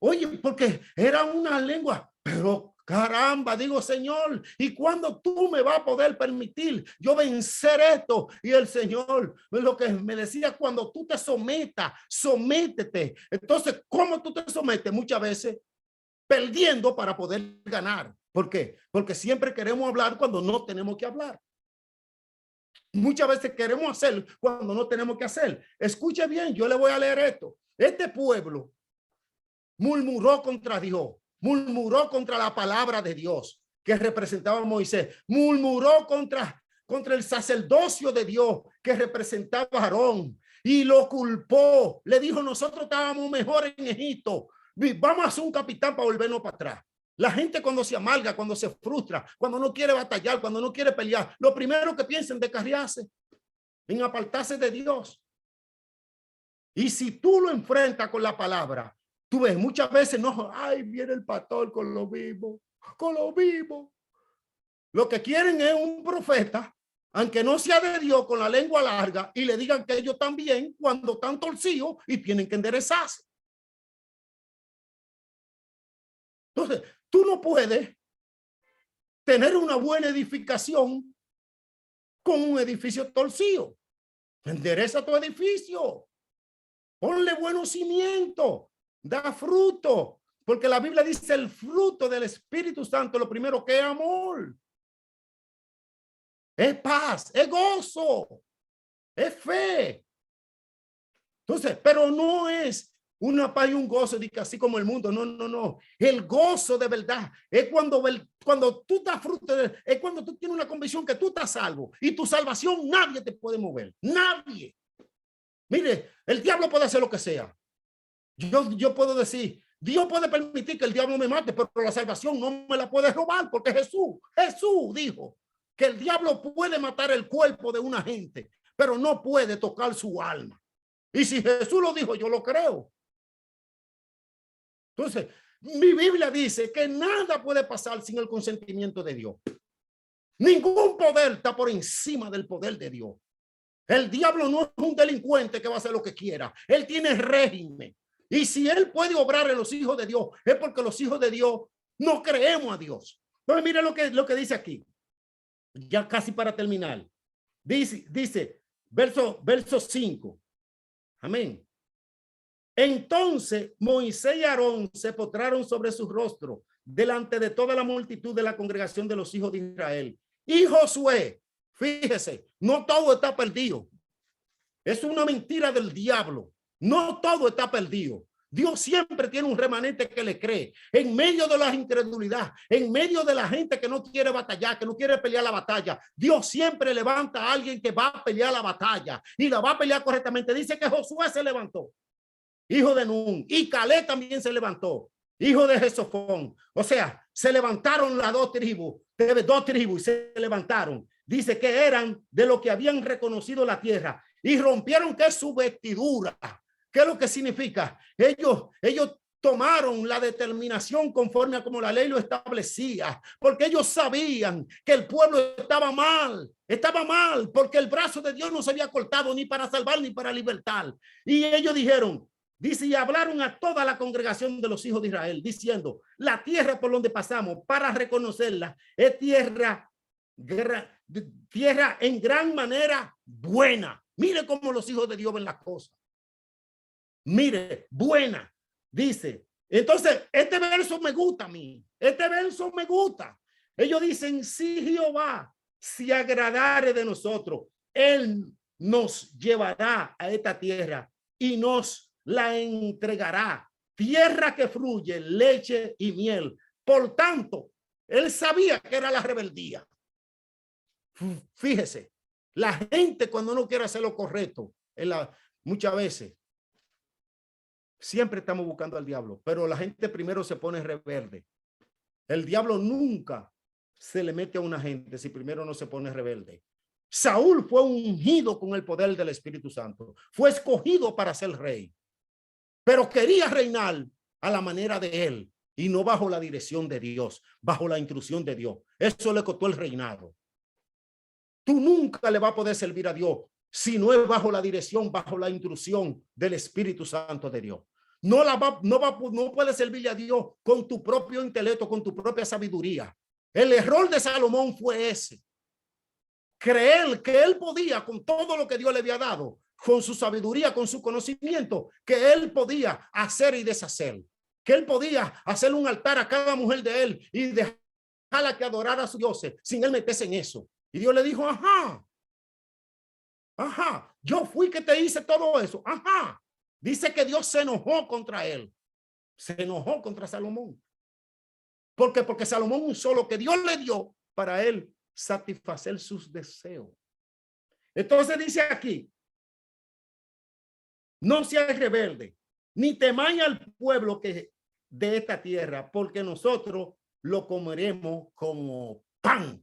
oye, porque era una lengua, pero caramba, digo, Señor, ¿y cuándo tú me vas a poder permitir yo vencer esto? Y el Señor, lo que me decía, cuando tú te sometas, sométete. Entonces, ¿cómo tú te sometes? Muchas veces perdiendo para poder ganar. ¿Por qué? Porque siempre queremos hablar cuando no tenemos que hablar. Muchas veces queremos hacer cuando no tenemos que hacer. Escuche bien, yo le voy a leer esto. Este pueblo murmuró contra Dios, murmuró contra la palabra de Dios que representaba a Moisés, murmuró contra el sacerdocio de Dios que representaba a Aarón y lo culpó. Le dijo, nosotros estábamos mejor en Egipto. Vamos a hacer un capitán para volvernos para atrás. La gente cuando se amarga, cuando se frustra, cuando no quiere batallar, cuando no quiere pelear, lo primero que piensa en descarriarse, en apartarse de Dios. Y si tú lo enfrentas con la palabra, tú ves muchas veces, no, ay, viene el pastor con lo mismo, con lo mismo. Lo que quieren es un profeta, aunque no sea de Dios, con la lengua larga, y le digan que ellos también, cuando están torcidos y tienen que enderezarse. Entonces, tú no puedes tener una buena edificación con un edificio torcido. Endereza tu edificio. Ponle buenos cimientos. Da fruto. Porque la Biblia dice el fruto del Espíritu Santo, lo primero que es amor. Es paz, es gozo, es fe. Entonces, pero no es una paz y un gozo de que así como el mundo. No, no, no. El gozo de verdad es cuando tú estás fruto, es cuando tú tienes una convicción que tú estás salvo y tu salvación nadie te puede mover. Nadie. Mire, el diablo puede hacer lo que sea. Yo puedo decir, Dios puede permitir que el diablo me mate, pero la salvación no me la puede robar porque Jesús dijo que el diablo puede matar el cuerpo de una gente, pero no puede tocar su alma. Y si Jesús lo dijo, yo lo creo. Entonces, mi Biblia dice que nada puede pasar sin el consentimiento de Dios. Ningún poder está por encima del poder de Dios. El diablo no es un delincuente que va a hacer lo que quiera. Él tiene régimen. Y si él puede obrar en los hijos de Dios, es porque los hijos de Dios no creemos a Dios. Entonces, mira lo que dice aquí. Ya casi para terminar. Dice verso 5. Amén. Entonces Moisés y Aarón se postraron sobre su rostro delante de toda la multitud de la congregación de los hijos de Israel. Y Josué, fíjese, no todo está perdido. Es una mentira del diablo. No todo está perdido. Dios siempre tiene un remanente que le cree. En medio de la incredulidad, en medio de la gente que no quiere batallar, que no quiere pelear la batalla, Dios siempre levanta a alguien que va a pelear la batalla y la va a pelear correctamente. Dice que Josué se levantó, hijo de Nun, y Caleb también se levantó, hijo de Jesofón. O sea, se levantaron las dos tribus y se levantaron. Dice que eran de lo que habían reconocido la tierra y rompieron que es su vestidura. ¿Qué es lo que significa? Ellos tomaron la determinación conforme a como la ley lo establecía, porque ellos sabían que el pueblo estaba mal porque el brazo de Dios no se había cortado ni para salvar ni para libertar. Y ellos dijeron, dice, y hablaron a toda la congregación de los hijos de Israel, diciendo, la tierra por donde pasamos para reconocerla es tierra en gran manera buena. Mire cómo los hijos de Dios ven las cosas. Mire, buena, dice. Entonces, este verso me gusta a mí. Este verso me gusta. Ellos dicen, si Jehová se agradare de nosotros, él nos llevará a esta tierra y nos la entregará. Tierra que fluye leche y miel. Por tanto, él sabía que era la rebeldía. Fíjese, la gente cuando no quiere hacer lo correcto, muchas veces, siempre estamos buscando al diablo, pero la gente primero se pone rebelde. El diablo nunca se le mete a una gente si primero no se pone rebelde. Saúl fue ungido con el poder del Espíritu Santo. Fue escogido para ser rey, pero quería reinar a la manera de él y no bajo la dirección de Dios, bajo la instrucción de Dios. Eso le costó el reinado. Tú nunca le vas a poder servir a Dios si no es bajo la dirección, bajo la instrucción del Espíritu Santo de Dios. No puedes servirle a Dios con tu propio intelecto, con tu propia sabiduría. El error de Salomón fue ese. Creer que él podía, con todo lo que Dios le había dado, con su sabiduría, con su conocimiento, que él podía hacer y deshacer. Que él podía hacer un altar a cada mujer de él y dejarla que adorara a sus dioses sin él meterse en eso. Y Dios le dijo, ajá, yo fui que te hice todo eso. Ajá. Dice que Dios se enojó contra él. Se enojó contra Salomón. ¿Por qué? Porque Salomón usó lo que Dios le dio para él satisfacer sus deseos. Entonces dice aquí, no seas rebelde, ni temáis al pueblo que de esta tierra, porque nosotros lo comeremos como pan.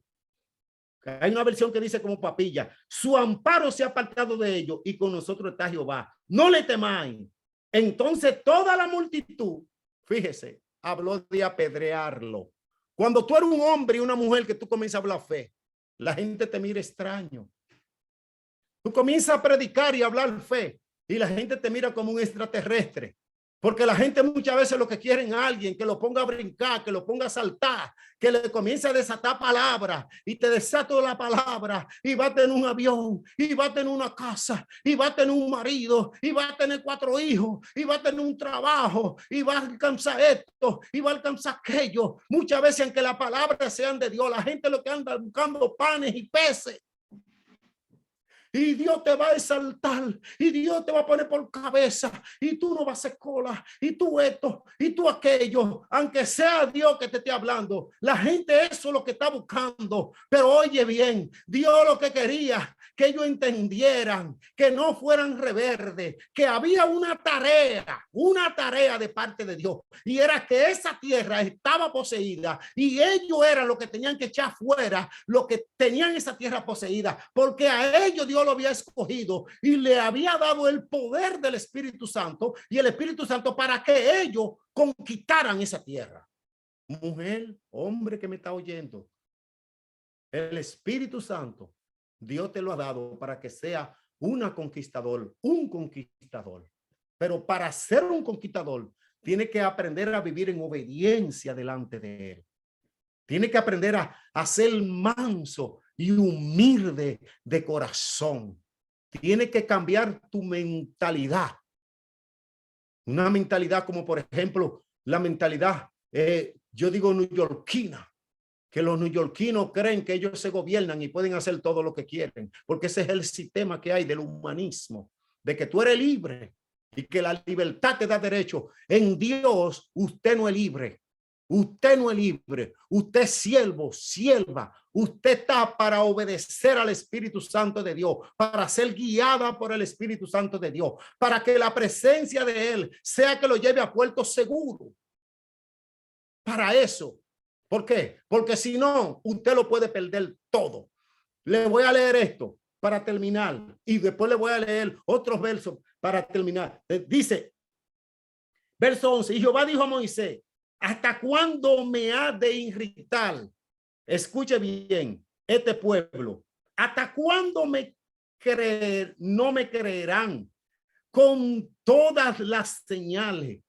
Hay una versión que dice como papilla. Su amparo se ha apartado de ellos y con nosotros está Jehová. No le temáis. Entonces toda la multitud, fíjese, habló de apedrearlo. Cuando tú eres un hombre y una mujer que tú comienzas a hablar fe, la gente te mira extraño. Tú comienzas a predicar y a hablar fe y la gente te mira como un extraterrestre. Porque la gente muchas veces lo que quieren a alguien que lo ponga a brincar, que lo ponga a saltar, que le comience a desatar palabras y te desato la palabra y va a tener un avión y va a tener una casa y va a tener un marido y va a tener 4 hijos y va a tener un trabajo y va a alcanzar esto y va a alcanzar aquello. Muchas veces aunque las palabras sean de Dios, la gente lo que anda buscando panes y peces. Y Dios te va a exaltar y Dios te va a poner por cabeza y tú no vas a hacer cola y tú esto y tú aquello, aunque sea Dios que te esté hablando. La gente eso es lo que está buscando. Pero oye bien, Dios lo que quería que ellos entendieran, que no fueran rebeldes, que había una tarea de parte de Dios y era que esa tierra estaba poseída y ellos eran los que tenían que echar fuera, los que tenían esa tierra poseída, porque a ellos Dios lo había escogido y le había dado el poder del Espíritu Santo y el Espíritu Santo para que ellos conquistaran esa tierra. Mujer, hombre que me está oyendo, el Espíritu Santo Dios te lo ha dado para que sea un conquistador. Pero para ser un conquistador tiene que aprender a vivir en obediencia delante de él. Tiene que aprender a ser manso y humilde de corazón. Tiene que cambiar tu mentalidad. Una mentalidad como, por ejemplo, la mentalidad, yo digo neoyorquina, que los neoyorquinos creen que ellos se gobiernan y pueden hacer todo lo que quieren, porque ese es el sistema que hay del humanismo, de que tú eres libre y que la libertad te da derecho. En Dios, usted no es libre. Usted no es libre, usted es siervo, sierva. Usted está para obedecer al Espíritu Santo de Dios, para ser guiada por el Espíritu Santo de Dios, para que la presencia de Él sea que lo lleve a puerto seguro. Para eso. ¿Por qué? Porque si no, usted lo puede perder todo. Le voy a leer esto para terminar y después le voy a leer otros versos para terminar. Dice, verso 11, y Jehová dijo a Moisés, ¿hasta cuándo me ha de irritar? Escuche bien, este pueblo. ¿Hasta cuándo no me creerán con todas las señales?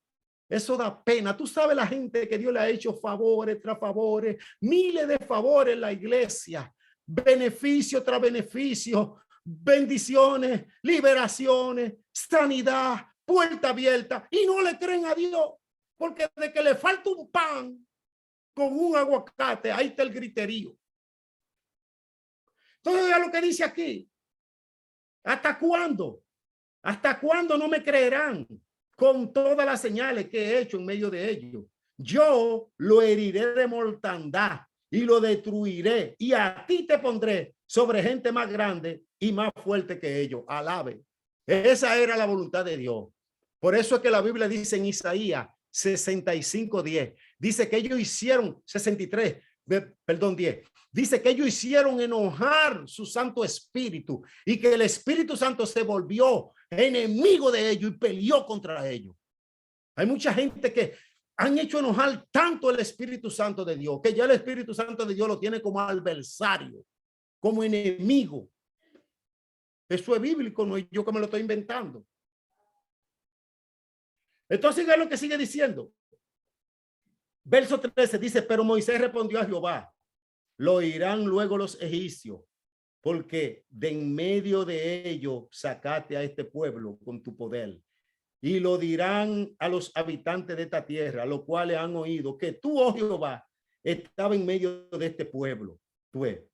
Eso da pena. Tú sabes la gente que Dios le ha hecho favores tras favores, miles de favores en la iglesia, beneficio tras beneficio, bendiciones, liberaciones, sanidad, puerta abierta, y no le creen a Dios. Porque de que le falta un pan con un aguacate, ahí está el griterío. Entonces, es lo que dice aquí. ¿Hasta cuándo? ¿Hasta cuándo no me creerán con todas las señales que he hecho en medio de ellos? Yo lo heriré de mortandad y lo destruiré, y a ti te pondré sobre gente más grande y más fuerte que ellos. Alabe. Esa era la voluntad de Dios. Por eso es que la Biblia dice en Isaías 65:10, dice que ellos hicieron 63, perdón, 10. Dice que ellos hicieron enojar su Santo Espíritu y que el Espíritu Santo se volvió enemigo de ellos y peleó contra ellos. Hay mucha gente que han hecho enojar tanto el Espíritu Santo de Dios que ya el Espíritu Santo de Dios lo tiene como adversario, como enemigo. Eso es bíblico, no es yo que me lo estoy inventando. Entonces, es lo que sigue diciendo. Verso 13 dice, pero Moisés respondió a Jehová, lo oirán luego los egipcios, porque de en medio de ellos sacaste a este pueblo con tu poder. Y lo dirán a los habitantes de esta tierra, los cuales han oído que tú, oh Jehová, estaba en medio de este pueblo.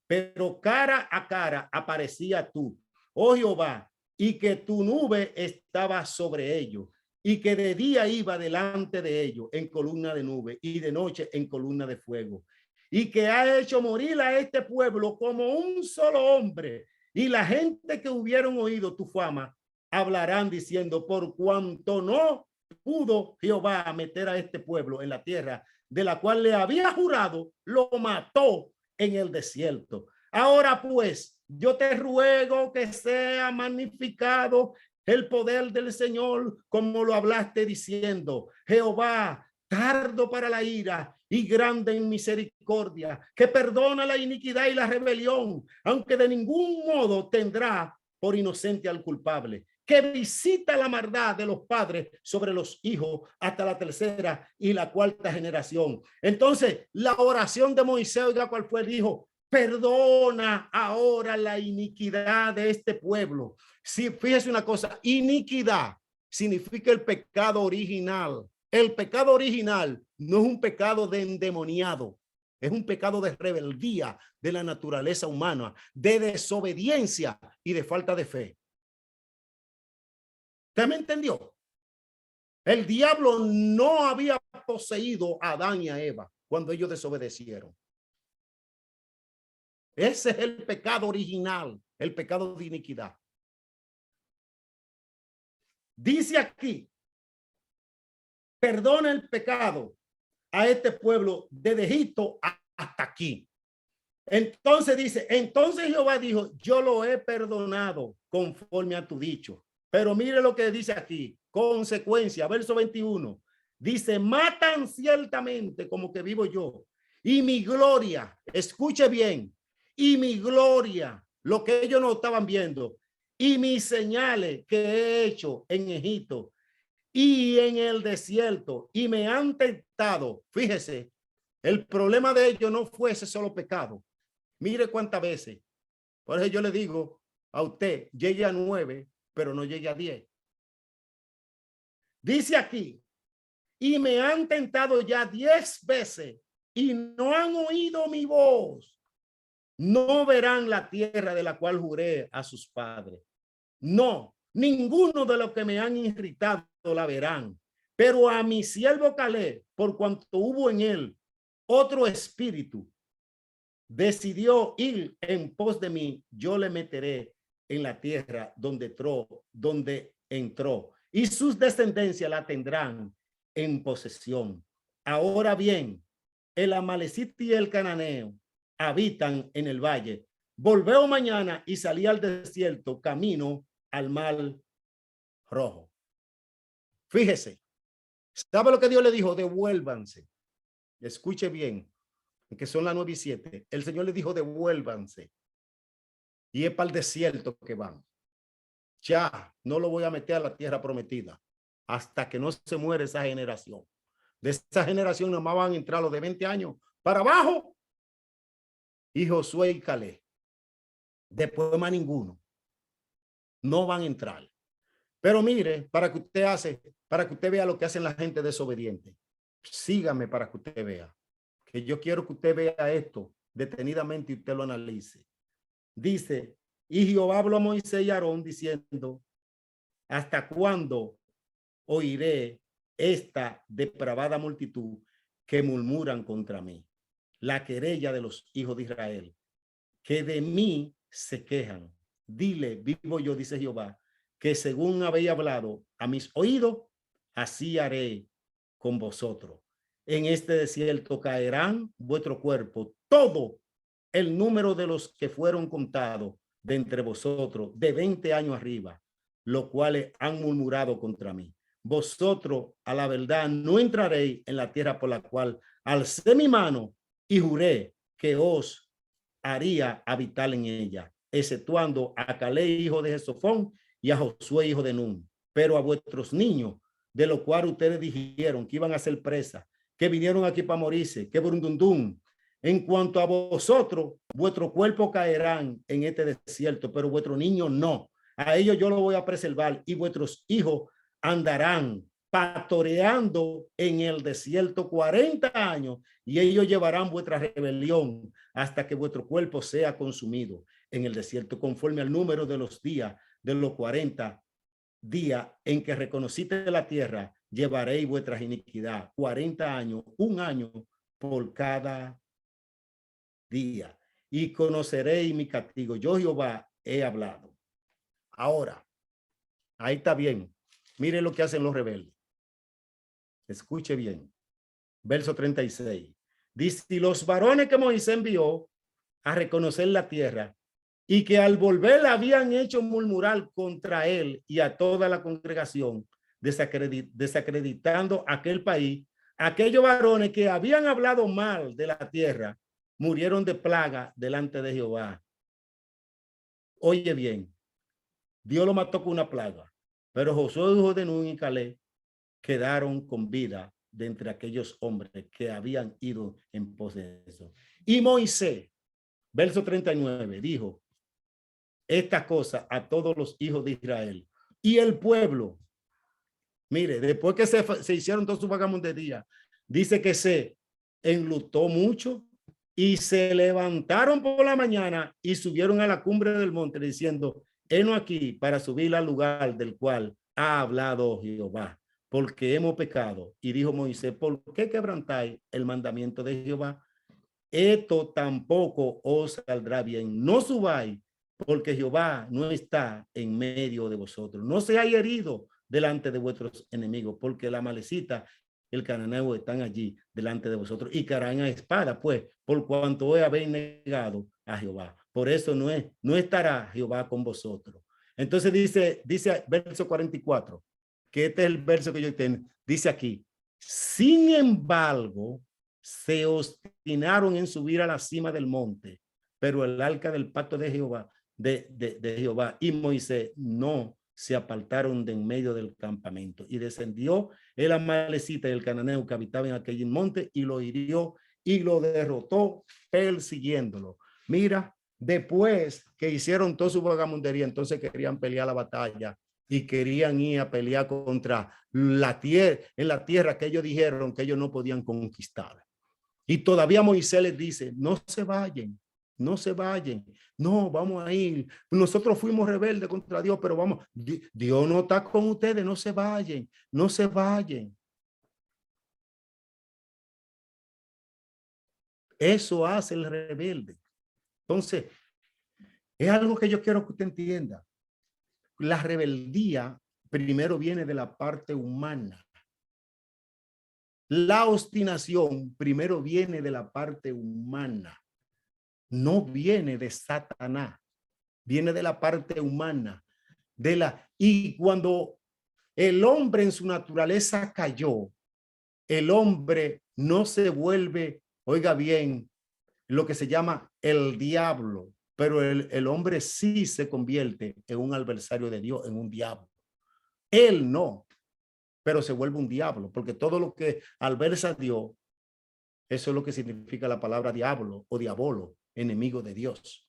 Pero cara a cara aparecía tú, oh Jehová, y que tu nube estaba sobre ellos, y que de día iba delante de ellos en columna de nube y de noche en columna de fuego, y que ha hecho morir a este pueblo como un solo hombre, y la gente que hubieron oído tu fama hablarán diciendo, por cuanto no pudo Jehová meter a este pueblo en la tierra de la cual le había jurado, lo mató en el desierto. Ahora pues, yo te ruego que sea magnificado el poder del Señor, como lo hablaste diciendo, Jehová, tardo para la ira y grande en misericordia, que perdona la iniquidad y la rebelión, aunque de ningún modo tendrá por inocente al culpable, que visita la maldad de los padres sobre los hijos hasta la tercera y la cuarta generación. Entonces, la oración de Moisés, oiga cuál fue, dijo: perdona ahora la iniquidad de este pueblo. Sí, fíjese una cosa, iniquidad significa el pecado original. El pecado original no es un pecado de endemoniado, es un pecado de rebeldía de la naturaleza humana, de desobediencia y de falta de fe. ¿Usted me entendió? El diablo no había poseído a Adán y a Eva cuando ellos desobedecieron. Ese es el pecado original, el pecado de iniquidad. Dice aquí: perdona el pecado a este pueblo desde Egipto hasta aquí. Entonces dice, entonces Jehová dijo: yo lo he perdonado conforme a tu dicho. Pero mire lo que dice aquí, consecuencia, verso 21. Dice: matan ciertamente como que vivo yo, y mi gloria, escuche bien, y mi gloria, lo que ellos no estaban viendo, y mis señales que he hecho en Egipto y en el desierto, y me han tentado. Fíjese, el problema de ellos no fue ese solo pecado. Mire cuántas veces. Por eso yo le digo a usted: llegue a 9, pero no llegue a 10. Dice aquí: y me han tentado ya 10 veces y no han oído mi voz. No verán la tierra de la cual juré a sus padres. No, ninguno de los que me han irritado la verán. Pero a mi siervo Caleb, por cuanto hubo en él otro espíritu, decidió ir en pos de mí, yo le meteré en la tierra donde entró, y sus descendencias la tendrán en posesión. Ahora bien, el amalecita y el cananeo habitan en el valle. Volveo mañana y salí al desierto, camino al mar rojo. Fíjese, ¿sabe lo que Dios le dijo? Devuélvanse. Escuche bien, que son las 9:07. El Señor le dijo: devuélvanse. Y es para el desierto que van. Ya no lo voy a meter a la tierra prometida hasta que no se muere esa generación. De esa generación nomás van a entrar los de 20 años para abajo, y Josué y Caleb. Después más ninguno. No van a entrar. Pero mire, para que usted vea lo que hacen la gente desobediente. Sígame para que usted vea. Que yo quiero que usted vea esto detenidamente y usted lo analice. Dice: y Jehová habló a Moisés y a Aarón diciendo: ¿hasta cuándo oiré esta depravada multitud que murmuran contra mí? La querella de los hijos de Israel, que de mí se quejan. Dile, vivo yo, dice Jehová, que según habéis hablado a mis oídos, así haré con vosotros. En este desierto caerán vuestro cuerpo, todo el número de los que fueron contados de entre vosotros, de 20 años arriba, los cuales han murmurado contra mí. Vosotros, a la verdad, no entraréis en la tierra por la cual alcé mi mano y juré que os haría habitar en ella, exceptuando a Caleb, hijo de Jefofón, y a Josué, hijo de Nun. Pero a vuestros niños, de lo cual ustedes dijeron que iban a ser presa, que vinieron aquí para morirse, que burundundum. En cuanto a vosotros, vuestro cuerpo caerán en este desierto, pero vuestros niños no. A ellos yo lo voy a preservar, y vuestros hijos andarán pastoreando en el desierto 40 años, y ellos llevarán vuestra rebelión hasta que vuestro cuerpo sea consumido en el desierto, conforme al número de los días de los 40 días en que reconociste la tierra, llevaréis vuestra iniquidad 40 años, un año por cada día, y conoceréis mi castigo. Yo, Jehová, he hablado. Ahora, ahí está bien. Mire lo que hacen los rebeldes. Escuche bien. Verso 36. Dice: y los varones que Moisés envió a reconocer la tierra, y que al volver habían hecho murmurar contra él y a toda la congregación, desacreditando aquel país, aquellos varones que habían hablado mal de la tierra murieron de plaga delante de Jehová. Oye bien, Dios lo mató con una plaga, pero Josué, hijo de Nun, y Caleb quedaron con vida de entre aquellos hombres que habían ido en pos de eso. Y Moisés, verso 39, dijo esta cosa a todos los hijos de Israel. Y el pueblo, mire, después que se hicieron todos sus vagabunderías, dice que se enlutó mucho y se levantaron por la mañana y subieron a la cumbre del monte diciendo, heno aquí para subir al lugar del cual ha hablado Jehová, porque hemos pecado. Y dijo Moisés, ¿por qué quebrantáis el mandamiento de Jehová? Esto tampoco os saldrá bien. No subáis, porque Jehová no está en medio de vosotros. No seáis heridos delante de vuestros enemigos, porque la malecita y el cananeo están allí delante de vosotros y caerán a espada, pues, por cuanto hoy habéis negado a Jehová. Por eso no estará Jehová con vosotros. Entonces dice verso 44, que este es el verso que yo tengo. Dice aquí, sin embargo, se obstinaron en subir a la cima del monte, pero el arca del pacto de Jehová, de Jehová y Moisés no se apartaron de en medio del campamento. Y descendió el amalecita y el cananeo que habitaba en aquel monte y lo hirió y lo derrotó persiguiéndolo. Mira, después que hicieron toda su vagabundería, entonces querían pelear la batalla y querían ir a pelear contra la tierra, en la tierra que ellos dijeron que ellos no podían conquistar. Y todavía Moisés les dice, no se vayan, no se vayan, no, vamos a ir. Nosotros fuimos rebeldes contra Dios, pero vamos, Dios no está con ustedes, no se vayan, no se vayan. Eso hace el rebelde. Entonces, es algo que yo quiero que usted entienda. La rebeldía primero viene de la parte humana. La obstinación primero viene de la parte humana. No viene de Satanás, viene de la parte humana. Y cuando el hombre en su naturaleza cayó, el hombre no se vuelve, oiga bien, lo que se llama el diablo, pero el hombre sí se convierte en un adversario de Dios, en un diablo. Él no, pero se vuelve un diablo, porque todo lo que adversa a Dios, eso es lo que significa la palabra diablo o diabolo, enemigo de Dios.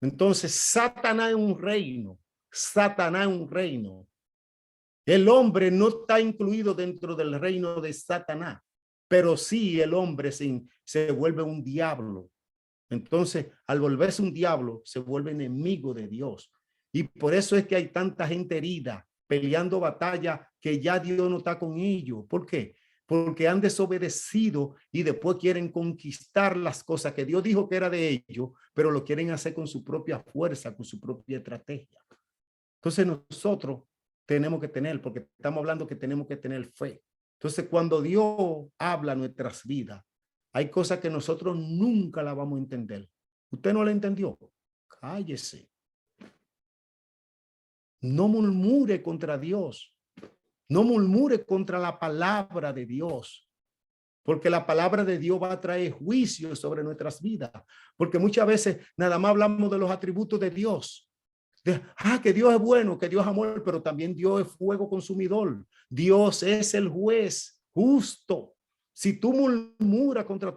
Entonces, Satanás es un reino, Satanás es un reino. El hombre no está incluido dentro del reino de Satanás, pero sí el hombre se vuelve un diablo. Entonces, al volverse un diablo, se vuelve enemigo de Dios. Y por eso es que hay tanta gente herida, peleando batalla que ya Dios no está con ellos. ¿Por qué? Porque han desobedecido y después quieren conquistar las cosas que Dios dijo que era de ellos, pero lo quieren hacer con su propia fuerza, con su propia estrategia. Entonces nosotros tenemos que tener, porque estamos hablando que tenemos que tener fe. Entonces cuando Dios habla nuestras vidas, hay cosas que nosotros nunca la vamos a entender. ¿Usted no la entendió? Cállese. No murmure contra Dios. No murmure contra la palabra de Dios. Porque la palabra de Dios va a traer juicio sobre nuestras vidas. Porque muchas veces nada más hablamos de los atributos de Dios. Que Dios es bueno, que Dios es amor, pero también Dios es fuego consumidor. Dios es el juez justo. Si tú murmuras contra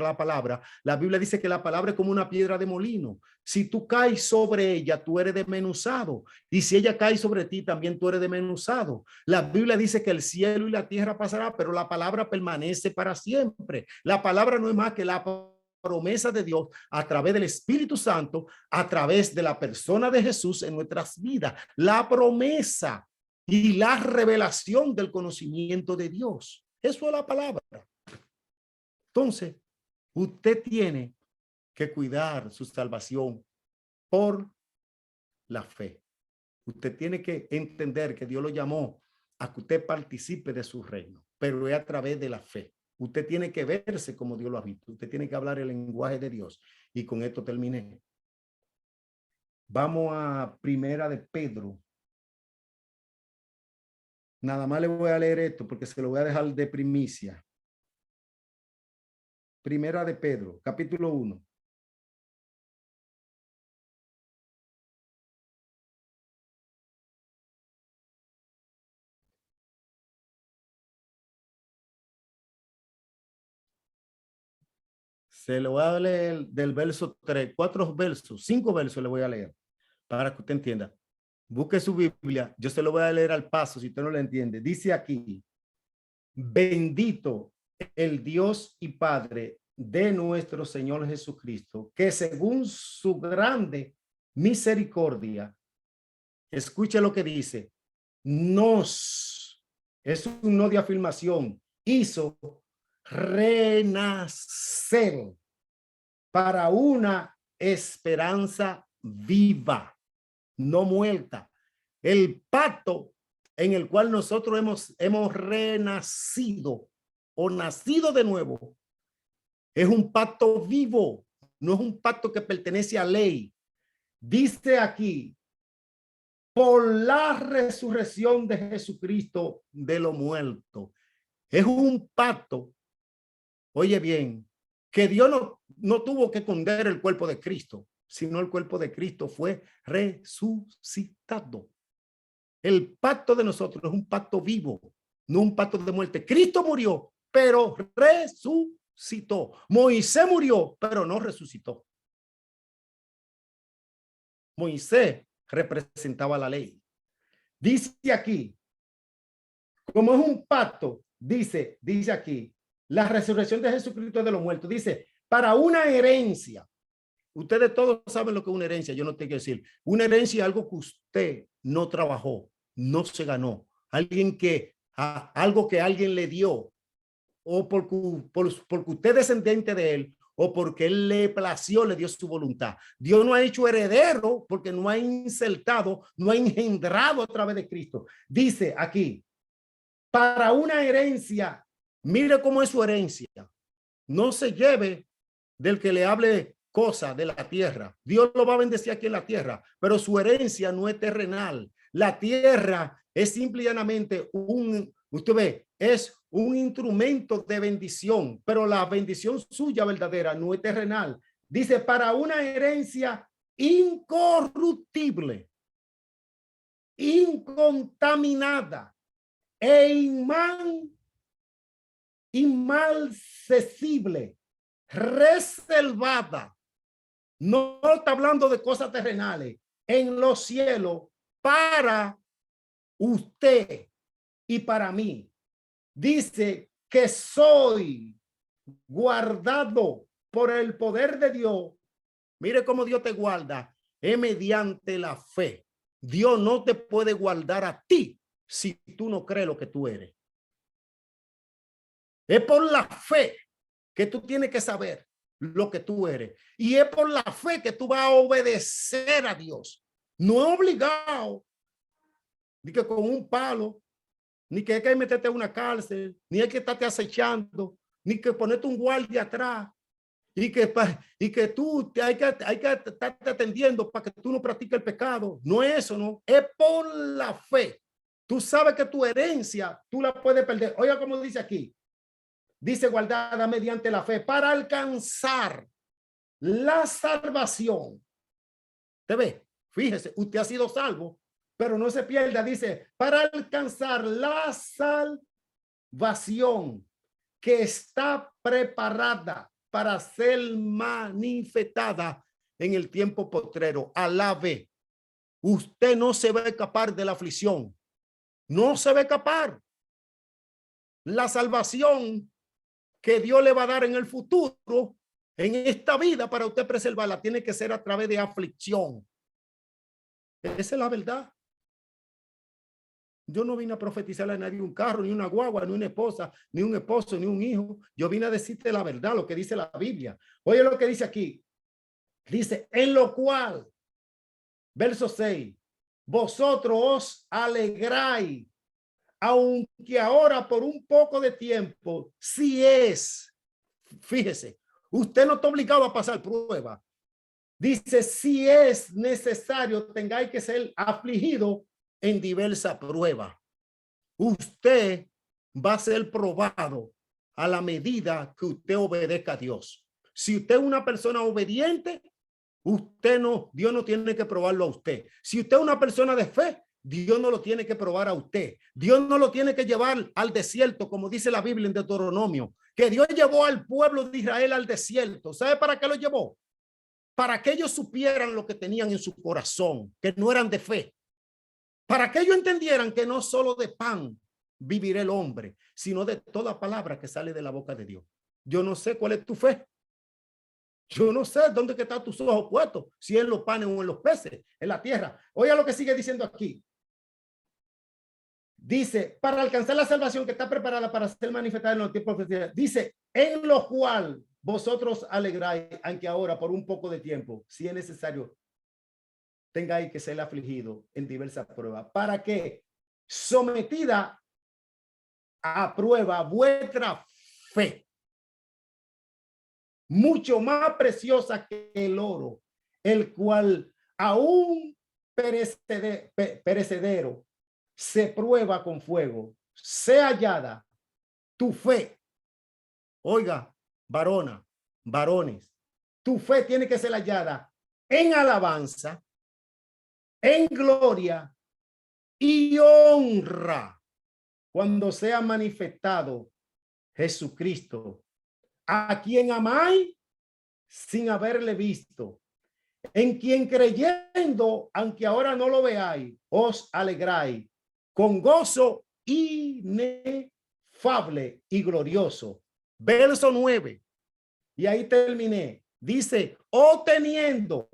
la palabra, la Biblia dice que la palabra es como una piedra de molino. Si tú caes sobre ella, tú eres desmenuzado. Y si ella cae sobre ti, también tú eres desmenuzado. La Biblia dice que el cielo y la tierra pasará, pero la palabra permanece para siempre. La palabra no es más que la promesa de Dios a través del Espíritu Santo, a través de la persona de Jesús en nuestras vidas. La promesa y la revelación del conocimiento de Dios. Eso es la palabra. Entonces, usted tiene que cuidar su salvación por la fe. Usted tiene que entender que Dios lo llamó a que usted participe de su reino, pero es a través de la fe. Usted tiene que verse como Dios lo ha visto. Usted tiene que hablar el lenguaje de Dios. Y con esto terminé. Vamos a Primera de Pedro Nada más le voy a leer esto porque se lo voy a dejar de primicia. Primera de Pedro, capítulo 1. Se lo voy a leer del verso 3, 4 versos, 5 versos le voy a leer para que usted entienda. Busque su Biblia, yo se lo voy a leer al paso si usted no lo entiende. Dice aquí, bendito el Dios y Padre de nuestro Señor Jesucristo, que según su grande misericordia, escuche lo que dice, es un no de afirmación, hizo renacer para una esperanza viva, no muerta. El pacto en el cual nosotros hemos renacido o nacido de nuevo es un pacto vivo, no es un pacto que pertenece a ley. Dice aquí, por la resurrección de Jesucristo de los muertos. Es un pacto, oye bien, que Dios no tuvo que esconder el cuerpo de Cristo, sino el cuerpo de Cristo fue resucitado. El pacto de nosotros es un pacto vivo, no un pacto de muerte. Cristo murió, pero resucitó. Moisés murió, pero no resucitó. Moisés representaba la ley. Dice aquí, como es un pacto, dice aquí, la resurrección de Jesucristo de los muertos, dice, para una herencia. Ustedes todos saben lo que es una herencia, yo no tengo que decir. Una herencia es algo que usted no trabajó, no se ganó. Algo que alguien le dio, o porque usted es descendiente de él, o porque él le plació, le dio su voluntad. Dios no ha hecho heredero porque no ha insertado, no ha engendrado a través de Cristo. Dice aquí, para una herencia, mire cómo es su herencia. No se lleve del que le hable cosas de la tierra. Dios lo va a bendecir aquí en la tierra, pero su herencia no es terrenal. La tierra es simple y llanamente usted ve, es un instrumento de bendición, pero la bendición suya verdadera no es terrenal. Dice, para una herencia incorruptible, incontaminada e inmarcesible, reservada. No está hablando de cosas terrenales, en los cielos para usted y para mí. Dice que soy guardado por el poder de Dios. Mire cómo Dios te guarda, es mediante la fe. Dios no te puede guardar a ti si tú no crees lo que tú eres. Es por la fe que tú tienes que saber lo que tú eres. Y es por la fe que tú vas a obedecer a Dios. No es obligado, ni que con un palo, ni que hay que meterte en una cárcel, ni hay que estarte acechando, ni que ponerte un guardia atrás. Y que tú hay que estarte atendiendo para que tú no practiques el pecado. No es eso, no. Es por la fe. Tú sabes que tu herencia, tú la puedes perder. Oiga cómo dice aquí. Dice guardada mediante la fe para alcanzar la salvación. ¿Te ve? Fíjese, usted ha sido salvo, pero no se pierda. Dice, para alcanzar la salvación que está preparada para ser manifestada en el tiempo postrero. Alabe. Usted no se va a escapar de la aflicción. No se va a escapar. La salvación que Dios le va a dar en el futuro, en esta vida, para usted preservarla, tiene que ser a través de aflicción. Esa es la verdad. Yo no vine a profetizarle a nadie un carro, ni una guagua, ni una esposa, ni un esposo, ni un hijo. Yo vine a decirte la verdad, lo que dice la Biblia. Oye lo que dice aquí. Dice, en lo cual, verso 6, vosotros os alegráis, aunque ahora por un poco de tiempo, si es, fíjese, usted no está obligado a pasar prueba. Dice, si es necesario, tengáis que ser afligido en diversa prueba. usted va a ser probado a la medida que usted obedezca a Dios. Si usted es una persona obediente, Dios no tiene que probarlo a usted. Si usted es una persona de fe, Dios no lo tiene que probar a usted. Dios no lo tiene que llevar al desierto, como dice la Biblia en Deuteronomio, que Dios llevó al pueblo de Israel al desierto. ¿Sabe para qué lo llevó? Para que ellos supieran lo que tenían en su corazón, que no eran de fe. Para que ellos entendieran que no solo de pan vivirá el hombre, sino de toda palabra que sale de la boca de Dios. Yo no sé cuál es tu fe. Yo no sé dónde que están tus ojos puestos, si en los panes o en los peces, en la tierra. Oiga lo que sigue diciendo aquí. Dice, para alcanzar la salvación que está preparada para ser manifestada en los tiempos profesionales. Dice, en lo cual vosotros alegráis, aunque ahora por un poco de tiempo, si es necesario, tengáis que ser afligido en diversas pruebas. ¿Para que sometida a prueba vuestra fe, mucho más preciosa que el oro, el cual aún perecedero se prueba con fuego, sea hallada tu fe. Oiga, varones, tu fe tiene que ser hallada en alabanza, en gloria y honra cuando sea manifestado Jesucristo, a quien amáis sin haberle visto, en quien creyendo, aunque ahora no lo veáis, os alegráis con gozo inefable y glorioso. Verso 9. Y ahí terminé. Dice, teniendo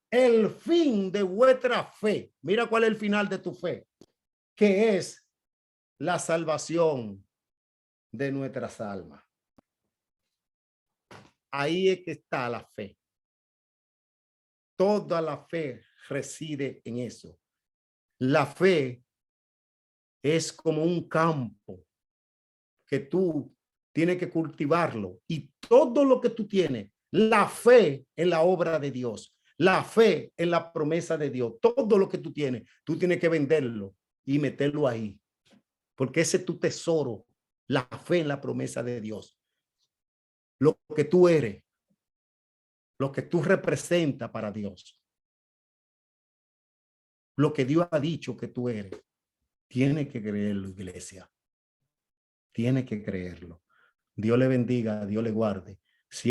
el fin de vuestra fe. Mira cuál es el final de tu fe, que es la salvación de nuestras almas. Ahí es que está la fe. Toda la fe reside en eso. La fe es como un campo que tú tienes que cultivarlo, y todo lo que tú tienes, la fe en la obra de Dios, la fe en la promesa de Dios, todo lo que tú tienes que venderlo y meterlo ahí, porque ese es tu tesoro, la fe en la promesa de Dios. Lo que tú eres, lo que tú representas para Dios, lo que Dios ha dicho que tú eres, tiene que creerlo, iglesia. Tiene que creerlo. Dios le bendiga, Dios le guarde.